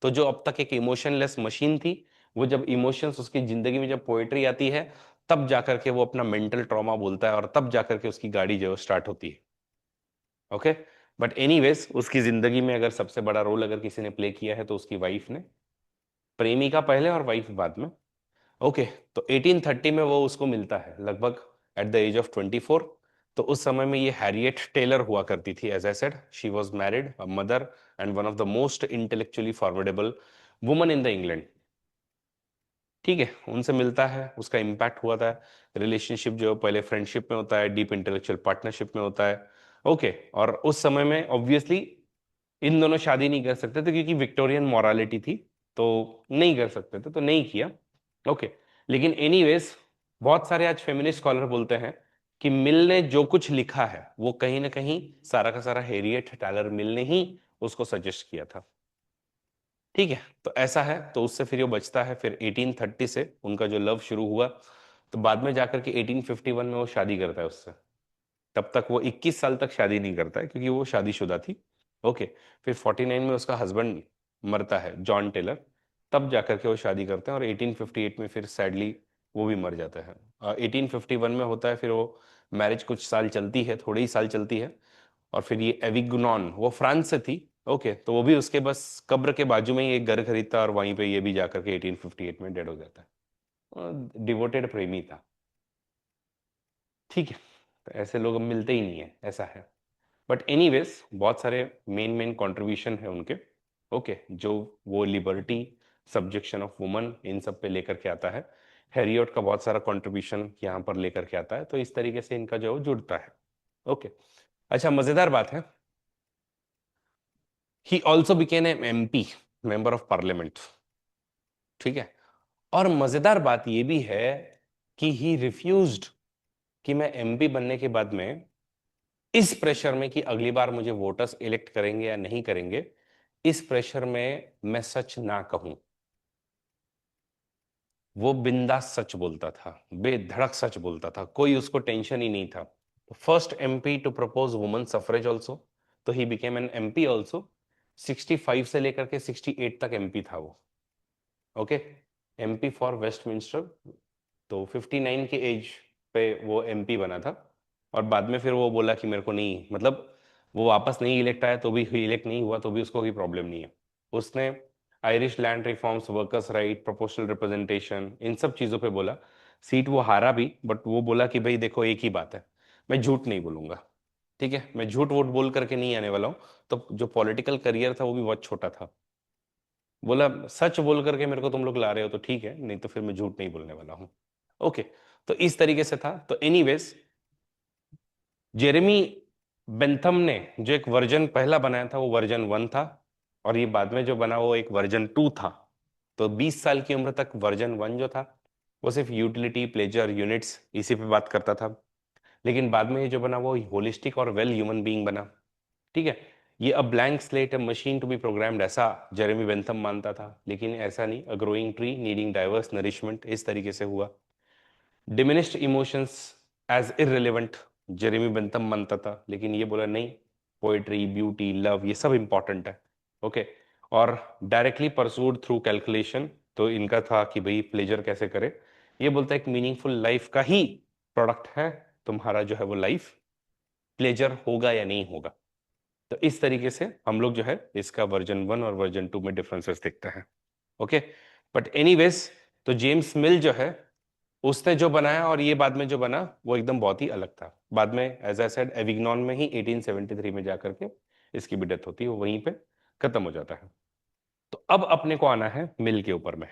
तो जो अब तक एक इमोशनलेस मशीन थी, वो जब इमोशंस उसकी जिंदगी में, जब पोएट्री आती है, तब जाकर के वो अपना मेंटल ट्रॉमा बोलता है, और तब जाकर के उसकी गाड़ी जो स्टार्ट होती है। ओके। बट एनीवेज, उसकी जिंदगी में अगर सबसे बड़ा रोल अगर किसी ने प्ले किया है तो उसकी वाइफ ने। प्रेमिका पहले और वाइफ बाद में। ओके। तो 1830 में वो उसको मिलता है, लगभग एट द एज ऑफ 24। तो उस समय में ये हैरियट टेलर हुआ करती थी। As I said, she was married, a mother, and one of the most intellectually formidable woman in the England. ठीक है, उनसे मिलता है, उसका इम्पैक्ट हुआ था। रिलेशनशिप जो पहले फ्रेंडशिप में होता है, डीप इंटेलेक्चुअल पार्टनरशिप में होता है। ओके। और उस समय में ऑब्वियसली इन दोनों शादी नहीं कर सकते थे, क्योंकि विक्टोरियन मॉरालिटी थी, तो नहीं कर सकते थे, तो नहीं किया। ओके। लेकिन एनीवेज, बहुत सारे आज फेमिनिस्ट स्कॉलर बोलते हैं कि मिल ने जो कुछ लिखा है वो कहीं ना कहीं सारा का सारा हैरियट टैलर मिल ने ही उसको सजेस्ट किया था। ठीक है। तो ऐसा है, तो उससे फिर वो बचता है। फिर 1830 से उनका जो लव शुरू हुआ, तो बाद में जाकर के 1851 में वो शादी करता है उससे। तब तक वो 21 साल तक शादी नहीं करता है, क्योंकि वो शादीशुदा थी। ओके। फिर 49 में उसका हस्बैंड मरता है, जॉन टेलर। तब जाकर के वो शादी करते हैं, और 1858 में फिर सैडली वो भी मर जाता है। 1851 में होता है, फिर वो मैरिज कुछ साल चलती है, थोड़े ही साल चलती है। और फिर ये एविग्नॉन, वो फ्रांस से थी। ओके। तो वो भी उसके बस कब्र के बाजू में ही एक घर खरीदता है, और वहीं पे ये भी जाकर के 1858 में डेड हो जाता है। डिवोटेड प्रेमी था। ठीक है। तो ऐसे लोग अब मिलते ही नहीं है, ऐसा है। बट एनीवेज, बहुत सारे मेन मेन कंट्रीब्यूशन है उनके। ओके। जो वो लिबर्टी, सब्जेक्शन ऑफ वुमन, इन सब पे लेकर के आता है। हैरियट का बहुत सारा कंट्रीब्यूशन यहाँ पर लेकर के आता है। तो इस तरीके से इनका जो है वो जुड़ता है। ओके। अच्छा, मजेदार बात है, he also became M MP, member of parliament. ठीक है। और मजेदार बात ये भी है कि ही रिफ्यूज्ड, कि मैं एमपी बनने के बाद में, इस प्रेशर में कि अगली बार मुझे वोटर्स इलेक्ट करेंगे या नहीं करेंगे, इस प्रेशर में मैं सच ना कहूं। वो बिंदास सच बोलता था, बेधड़क सच बोलता था, कोई उसको टेंशन ही नहीं था। First MP to propose women suffrage also. तो he became an MP also. 65 से लेकर के 68 तक एमपी था वो। ओके। MP for Westminster. तो 59 के एज पे वो एमपी बना था। और बाद में फिर वो बोला कि मेरे को नहीं, मतलब वो वापस नहीं इलेक्ट आया तो भी, इलेक्ट नहीं हुआ तो भी उसको कोई प्रॉब्लम नहीं है। उसने Irish land reforms, workers right, proportional representation, इन सब चीज़ों पे बोला। सीट वो हारा भी, बट वो बोला कि भाई देखो, एक ही बात है, मैं झूठ नहीं बोलूंगा। ठीक है, मैं झूठ वोट बोल करके नहीं आने वाला हूँ। तो जो पॉलिटिकल करियर था वो भी बहुत छोटा था। बोला सच बोल करके मेरे को तुम लोग ला रहे हो तो ठीक है, नहीं तो फिर मैं झूठ नहीं बोलने वाला हूँ। ओके। तो इस तरीके से था। तो एनीवेज, जेरेमी बेंथम ने जो एक वर्जन पहला बनाया था वो वर्जन 1 था, और ये बाद में जो बना वो एक वर्जन 2 था। तो 20 साल की उम्र तक वर्जन 1 जो था वो सिर्फ यूटिलिटी, प्लेजर, यूनिट्स, इसी पे बात करता था। लेकिन बाद में ये जो बना वो होलिस्टिक और वेल ह्यूमन बीइंग बना। ठीक है। ये a blank slate, a machine to be programmed, ऐसा जेरेमी बेंथम मानता था। लेकिन ऐसा नहीं, a growing tree needing diverse nourishment, इस तरीके से हुआ। Diminished emotions as irrelevant, Jeremy Bentham मानता था। लेकिन ये बोला नहीं, पोएट्री, ब्यूटी, लव, ये सब इंपॉर्टेंट है। ओके। और डायरेक्टली परसूड थ्रू कैलकुलेशन, तो इनका था कि भाई प्लेजर कैसे करे। ये बोलता है एक मीनिंगफुल लाइफ का ही प्रोडक्ट है तुम्हारा जो है वो लाइफ, प्लेजर होगा या नहीं होगा। तो इस तरीके से हम लोग जो है इसका वर्जन 1 और वर्जन 2 में डिफरेंसेस देखते हैं। ओके। बट एनीवेज, तो जेम्स मिल जो है, उसने जो बनाया और ये बाद में जो बना वो एकदम बहुत ही अलग था। बाद में एज आई सेड, एविग्नॉन में ही 1873 में जाकर के इसकी भी डेथ होती है, वो वहीं पे खत्म हो जाता है। तो अब अपने को आना है मिल के ऊपर में।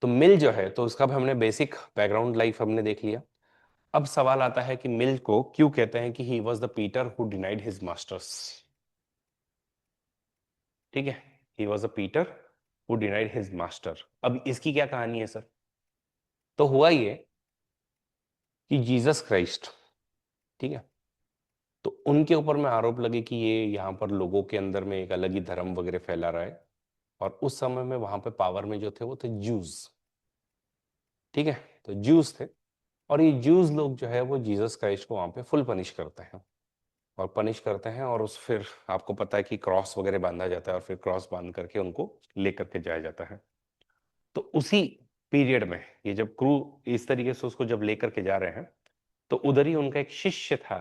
तो मिल जो है, तो उसका भी हमने बेसिक बैकग्राउंड लाइफ हमने देख लिया। अब सवाल आता है कि मिल को क्यों कहते हैं कि ही was the Peter who denied his masters. ठीक है, he was a Peter who denied his master. अब इसकी क्या कहानी है सर? तो हुआ ये कि जीसस क्राइस्ट, ठीक है, तो उनके ऊपर में आरोप लगे कि ये यहाँ पर लोगों के अंदर में एक अलग ही धर्म वगैरह फैला रहा है। और उस समय में वहां पे पावर में जो थे वो थे ज्यूज। ठीक है, तो ज्यूज थे, और ये ज्यूज लोग जो है वो जीसस क्राइस्ट को वहां पे फुल पनिश करते हैं। और पनिश करते हैं, और उस फिर आपको पता है कि क्रॉस वगैरह बांधा जाता है, और फिर क्रॉस बांध करके उनको लेकर के जाया जाता है। तो उसी पीरियड में ये जब क्रू इस तरीके से उसको जब लेकर के जा रहे हैं, तो उधर ही उनका एक शिष्य था,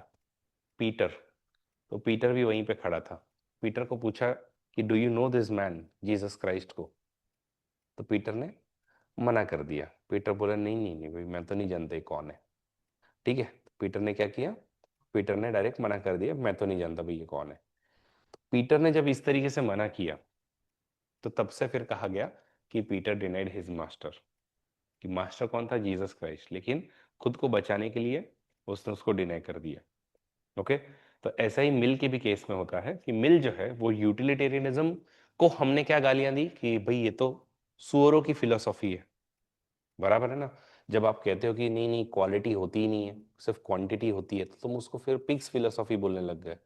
पीटर। तो पीटर भी वहीं पे खड़ा था। पीटर को पूछा कि do you know this man, Jesus Christ को? तो पीटर ने मना कर दिया। पीटर बोला नहीं नहीं नहीं भाई, मैं तो नहीं जानता ये कौन है। ठीक है, पीटर ने क्या किया? पीटर ने डायरेक्ट मना कर दिया, मैं तो नहीं जानता भाई ये कौन है। पीटर ने जब इस तरीके से मना किया, तो तब से फिर कहा गया कि पीटर डिनाइड हिज मास्टर। कि मास्टर कौन था? जीसस क्राइस्ट, लेकिन खुद को बचाने के लिए उसने उसको डिनाई कर दिया। ओके, तो ऐसा ही मिल के भी केस में होता है कि मिल जो है वो यूटिलिटेरियनिज्म को हमने क्या गालियां दी कि भाई ये तो सुअरों की फिलोसॉफी है। बराबर है ना? जब आप कहते हो कि नहीं नहीं क्वालिटी होती ही नहीं है, सिर्फ क्वांटिटी होती है, तो तुम उसको फिर पिग्स फिलोसॉफी बोलने लग गए।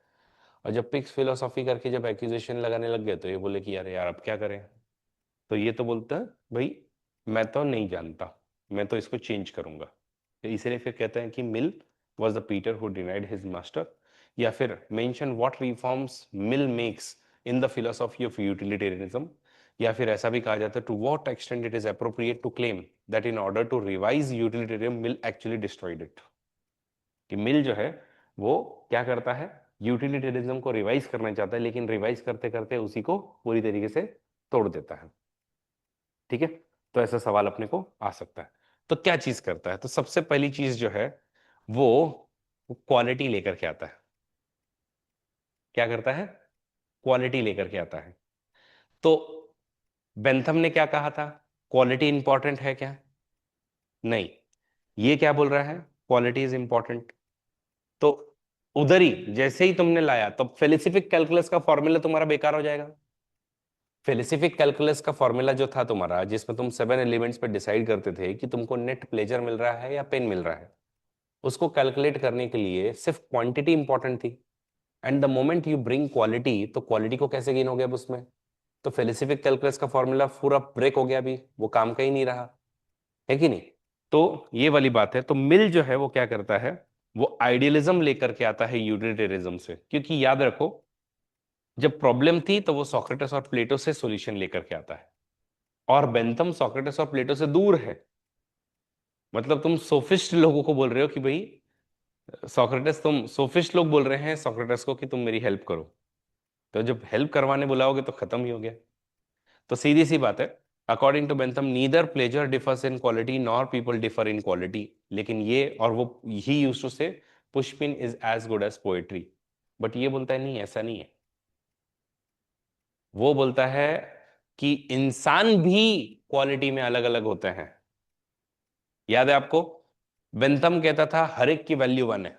और जब पिग्स फिलोसॉफी करके जब एक्यूजेशन लगाने लग गए, तो ये बोले कि यार यार अब क्या करें। तो ये तो बोलता है भाई मैं तो नहीं जानता, मैं तो इसको चेंज करूंगा। तो इसलिए फिर कहते हैं कि Mill was the Peter who denied his master. या फिर mention what reforms Mill makes in the philosophy of utilitarianism. या फिर ऐसा भी कहा जाता है to what extent it is appropriate to claim that in order to revise utilitarian Mill actually destroyed it. कि मिल जो है वो क्या करता है? यूटिलिटेरिज्म को रिवाइज करना चाहता है, लेकिन रिवाइज करते करते उसी को पूरी तरीके से तोड़ देता है। ठीक है, तो ऐसा सवाल अपने को आ सकता है। तो क्या चीज करता है? तो सबसे पहली चीज जो है वो क्वालिटी लेकर के आता है। क्या करता है? क्वालिटी लेकर के आता है। तो बेंथम ने क्या कहा था? क्वालिटी इंपॉर्टेंट है क्या? नहीं। ये क्या बोल रहा है? Quality is important. तो उधर ही जैसे ही तुमने लाया, तो फेलिसिफिक कैलकुलस का फॉर्मूला तुम्हारा बेकार हो जाएगा। फेलिसिफिक कैलकुलस का फॉर्मूला जो था तुम्हारा, जिसमें तुम 7 एलिमेंट्स पे डिसाइड करते थे कि तुमको नेट प्लेजर मिल रहा है या पेन मिल रहा है, उसको कैलकुलेट करने के लिए सिर्फ क्वांटिटी इंपॉर्टेंट थी। And the moment you bring quality, तो क्वालिटी को कैसे गेन हो गया अब उसमें? तो फेलिसिफिक कैलकुलस का फॉर्मूला पूरा ब्रेक हो गया, अभी वो काम का ही नहीं रहा, है कि नहीं? तो ये वाली बात है। तो मिल जो है वो क्या करता है? वो आइडियलिज्म लेकर के आता है यूटिलिटेरिज्म से। क्योंकि याद रखो, जब प्रॉब्लम थी तो वो सोक्रेटिस और प्लेटो से सॉल्यूशन लेकर के आता है, और बेंथम सोक्रेटिस और प्लेटो से दूर है। मतलब तुम सोफिस्ट लोगों को बोल रहे हो कि भाई सोक्रेटिस, तुम सोफिस्ट लोग बोल रहे हैं सोक्रेटिस को कि तुम मेरी हेल्प करो, तो जब हेल्प करवाने बुलाओगे तो खत्म ही हो गया। तो सीधी सी बात है, according to Bentham neither pleasure differs in quality nor people differ in quality. लेकिन ये, और वो he used to say pushpin is as good as poetry. But ये बोलता है नहीं, ऐसा नहीं है। वो बोलता है कि इंसान भी क्वालिटी में अलग अलग होते हैं। याद है आपको? बेंथम कहता था हर एक की वैल्यू वन है,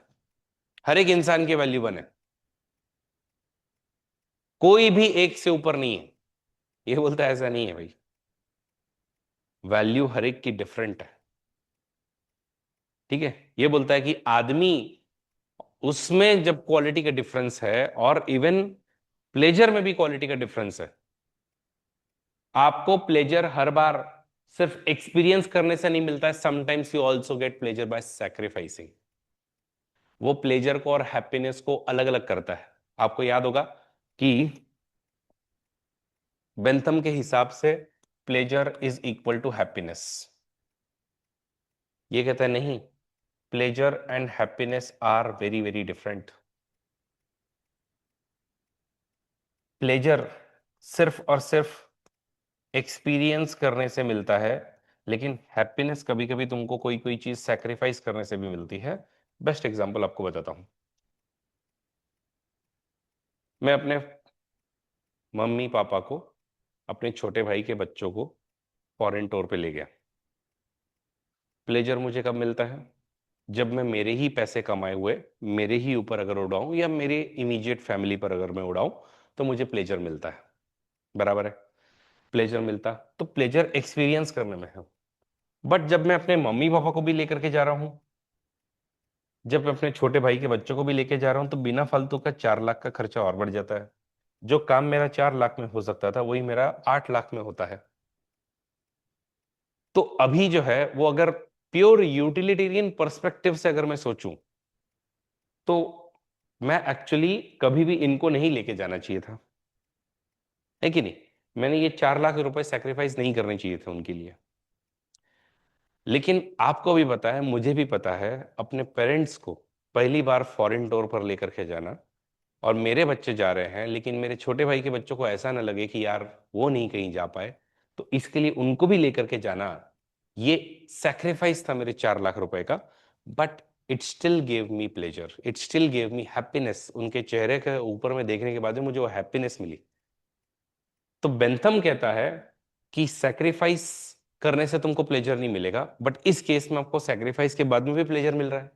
हर एक इंसान की वैल्यू वन है, कोई भी एक से ऊपर नहीं है। ये बोलता है ऐसा नहीं है भाई, वैल्यू हर एक की डिफरेंट है। ठीक है, ये बोलता है कि आदमी, उसमें जब क्वालिटी का डिफरेंस है, और इवन प्लेजर में भी क्वालिटी का डिफरेंस है। आपको प्लेजर हर बार सिर्फ एक्सपीरियंस करने से नहीं मिलता है, sometimes you also get pleasure by sacrificing. वो प्लेजर को और हैप्पीनेस को अलग अलग करता है। आपको याद होगा कि बेंथम के हिसाब से pleasure is equal to happiness. ये कहता है नहीं, pleasure and happiness are very very different. Pleasure सिर्फ और सिर्फ एक्सपीरियंस करने से मिलता है, लेकिन हैप्पीनेस कभी कभी तुमको कोई कोई चीज सैक्रिफाइस करने से भी मिलती है। बेस्ट एग्जांपल आपको बताता हूं। मैं अपने मम्मी पापा को, अपने छोटे भाई के बच्चों को फॉरेन टूर पे ले गया। प्लेजर मुझे कब मिलता है? जब मैं मेरे ही पैसे कमाए हुए मेरे ही ऊपर अगर उड़ाऊं या मेरे इमीडिएट फैमिली पर अगर मैं उड़ाऊं तो मुझे प्लेजर मिलता है। बराबर है, प्लेजर मिलता, तो प्लेजर एक्सपीरियंस करने में है। बट जब मैं अपने मम्मी पापा को भी लेकर के जा रहा हूँ, जब मैं अपने छोटे भाई के बच्चों को भी लेके जा रहा हूं, तो बिना फालतू का 4 लाख का खर्चा और बढ़ जाता है। जो काम मेरा 4 लाख में हो सकता था वही मेरा 8 लाख में होता है। तो अभी जो है वो, अगर प्योर यूटिलिटेरियन पर्सपेक्टिव से अगर मैं सोचूं, तो मैं एक्चुअली कभी भी इनको नहीं लेके जाना चाहिए था, है कि नहीं। मैंने ये 4 लाख रुपए सेक्रीफाइस नहीं करने चाहिए थे उनके लिए। लेकिन आपको भी पता है, मुझे भी पता है, अपने पेरेंट्स को पहली बार फॉरेन टूर पर लेकर के जाना, और मेरे बच्चे जा रहे हैं लेकिन मेरे छोटे भाई के बच्चों को ऐसा ना लगे कि यार वो नहीं कहीं जा पाए, तो इसके लिए उनको भी लेकर के जाना, ये सैक्रिफाइस था मेरे 4 लाख रुपए का। But it still gave me pleasure, it still gave me happiness. उनके चेहरे के ऊपर में देखने के बाद में मुझे वो हैप्पीनेस मिली। तो बेंथम कहता है कि सैक्रिफाइस करने से तुमको प्लेजर नहीं मिलेगा, बट इस केस में आपको सैक्रिफाइस के बाद में भी प्लेजर मिल रहा है।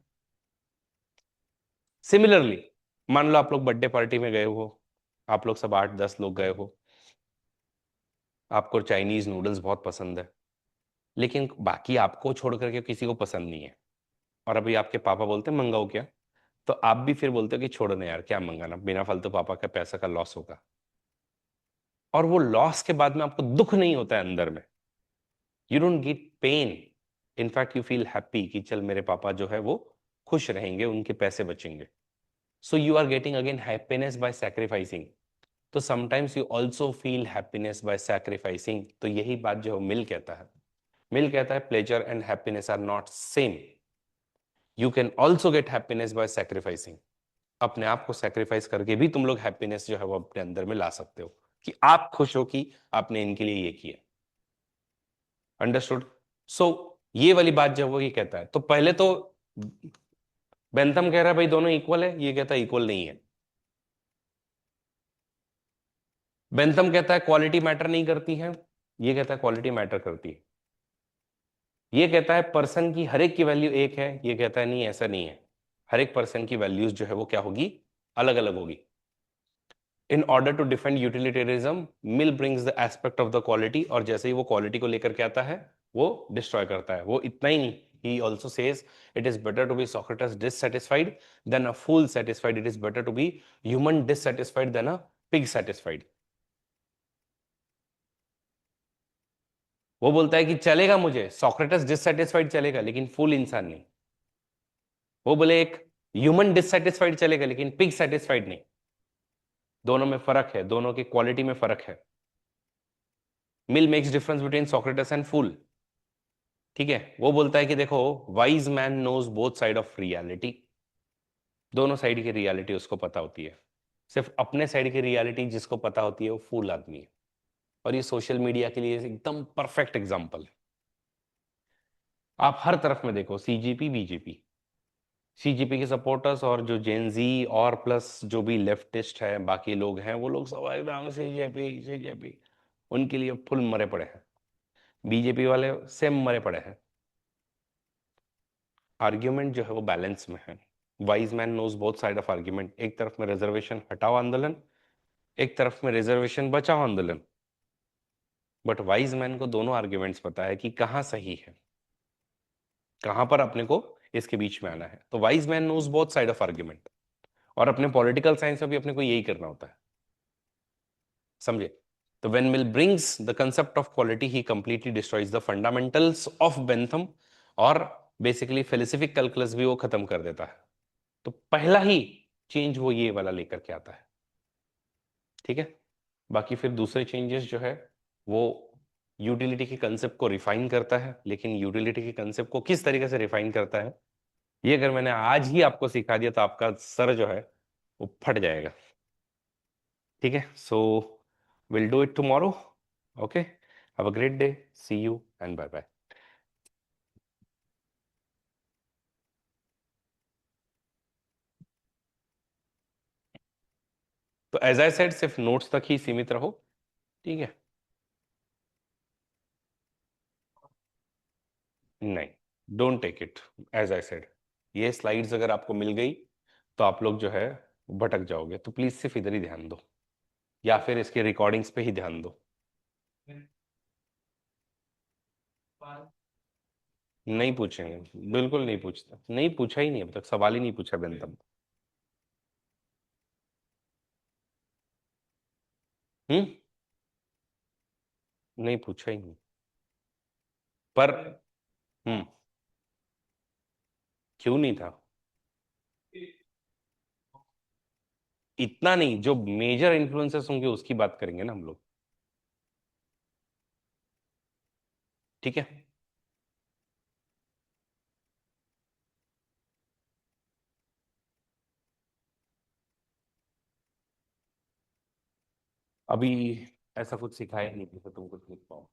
सिमिलरली, मान लो आप लोग बर्थडे पार्टी में गए हो, आप लोग सब 8-10 लोग गए हो, आपको चाइनीज नूडल्स बहुत पसंद है, लेकिन बाकी आपको छोड़ करके किसी को पसंद नहीं है, और अभी आपके पापा बोलते हैं मंगाओ क्या, तो आप भी फिर बोलते हो कि छोड़ो ना यार, क्या मंगाना, बिना फालतू पापा का पैसा का लॉस होगा। और वो लॉस के बाद में आपको दुख नहीं होता है अंदर में, you don't get pain, in fact you feel happy कि चल मेरे पापा जो है वो खुश रहेंगे, उनके पैसे बचेंगे। So you are getting again happiness by sacrificing. तो sometimes you also feel happiness by sacrificing. तो यही बात जो मिल कहता है, मिल कहता है pleasure and happiness are not same. You can also get happiness by sacrificing. अपने आप को सैक्रिफाइस करके भी तुम लोग हैप्पीनेस जो है वो अपने अंदर में ला सकते हो, कि आप खुश हो कि आपने इनके लिए ये किया। अंडरस्टूड। सो ये वाली बात जो वो ये कहता है, तो पहले तो बेंथम कह रहा है भाई दोनों इक्वल है, ये कहता है इक्वल नहीं है। बेंथम कहता है क्वालिटी मैटर नहीं करती है, ये कहता है क्वालिटी मैटर करती है। ये कहता है पर्सन की हर एक की वैल्यू एक है, ये कहता है नहीं ऐसा नहीं है, हर एक पर्सन की वैल्यूज जो है वो क्या होगी, अलग अलग होगी। In order to defend utilitarism, Mill brings the aspect of the quality, और जैसे ही वो क्वालिटी को लेकर के आता है वो डिस्ट्रॉय करता है। वो इतना ही नहीं, he also says it is better to be Socrates dissatisfied than a fool satisfied, it is better to be human dissatisfied than a pig satisfied। वो बोलता है कि चलेगा मुझे सोक्रेटस डिससेटिस्फाइड चलेगा लेकिन फूल इंसान नहीं। वो बोले एक ह्यूमन डिससेटिस्फाइड चलेगा लेकिन पिग सेटिस्फाइड नहीं। दोनों में फर्क है, दोनों की क्वालिटी में फर्क है। Mill makes difference between Socrates and fool. ठीक है, वो बोलता है कि देखो, wise man knows both side of reality. दोनों साइड की रियलिटी उसको पता होती है। सिर्फ अपने साइड की रियलिटी जिसको पता होती है वो फूल आदमी है। और ये सोशल मीडिया के लिए एकदम परफेक्ट एग्जाम्पल है। आप हर तरफ में देखो, सीजीपी बीजेपी, सीजीपी के सपोर्टर्स और जो जेनजी और प्लस जो भी लेफ्टिस्ट है बाकी लोग हैं, वो लोग सब एकदम सीजेपी सीजेपी, उनके लिए फुल मरे पड़े हैं। बीजेपी वाले सेम मरे पड़े हैं। आर्ग्यूमेंट जो है वो बैलेंस में है। Wise man knows both side of argument. एक तरफ में रिजर्वेशन हटाओ आंदोलन, एक तरफ में रिजर्वेशन बचाओ आंदोलन। बट वाइज मैन को दोनों आर्ग्यूमेंट्स पता है कि कहाँ सही है, कहाँ पर अपने को इसके बीच में आना है। तो wise man knows both side of argument. और अपने पॉलिटिकल साइंस में भी अपने को यही करना होता है, समझे। तो when mill brings the concept of quality, he completely destroys the fundamentals of Bentham, और बेसिकली फिलोसफिक कैलकुलस भी वो खत्म कर देता है। तो पहला ही चेंज वो ये वाला लेकर के आता है। ठीक है, बाकी फिर दूसरे चेंजेस जो है वो यूटिलिटी के कंसेप्ट को रिफाइन करता है। लेकिन यूटिलिटी के कंसेप्ट को किस तरीके से रिफाइन करता है, ये अगर मैंने आज ही आपको सिखा दिया तो आपका सर जो है वो फट जाएगा। ठीक है, so will do it tomorrow. Okay, have a great day, see you and bye bye. तो एज आई सेड, सिर्फ नोट्स तक ही सीमित रहो। ठीक है, नहीं, don't take it, as I said. ये स्लाइड्स अगर आपको मिल गई तो आप लोग जो है भटक जाओगे, तो प्लीज सिर्फ इधर ही ध्यान दो, या फिर इसके रिकॉर्डिंग्स पे ही ध्यान दो। नहीं पूछेंगे, बिल्कुल नहीं पूछता, नहीं पूछा ही नहीं, अब तक सवाल ही नहीं पूछा बेंतम। हम्म। नहीं पूछा ही नहीं। पर हम्म। क्यों नहीं था? इतना नहीं, जो मेजर इन्फ्लुएंसर्स होंगे उसकी बात करेंगे ना हम लोग। ठीक है। अभी ऐसा कुछ सिखाया नहीं जिससे तुम कुछ लिख पाओ।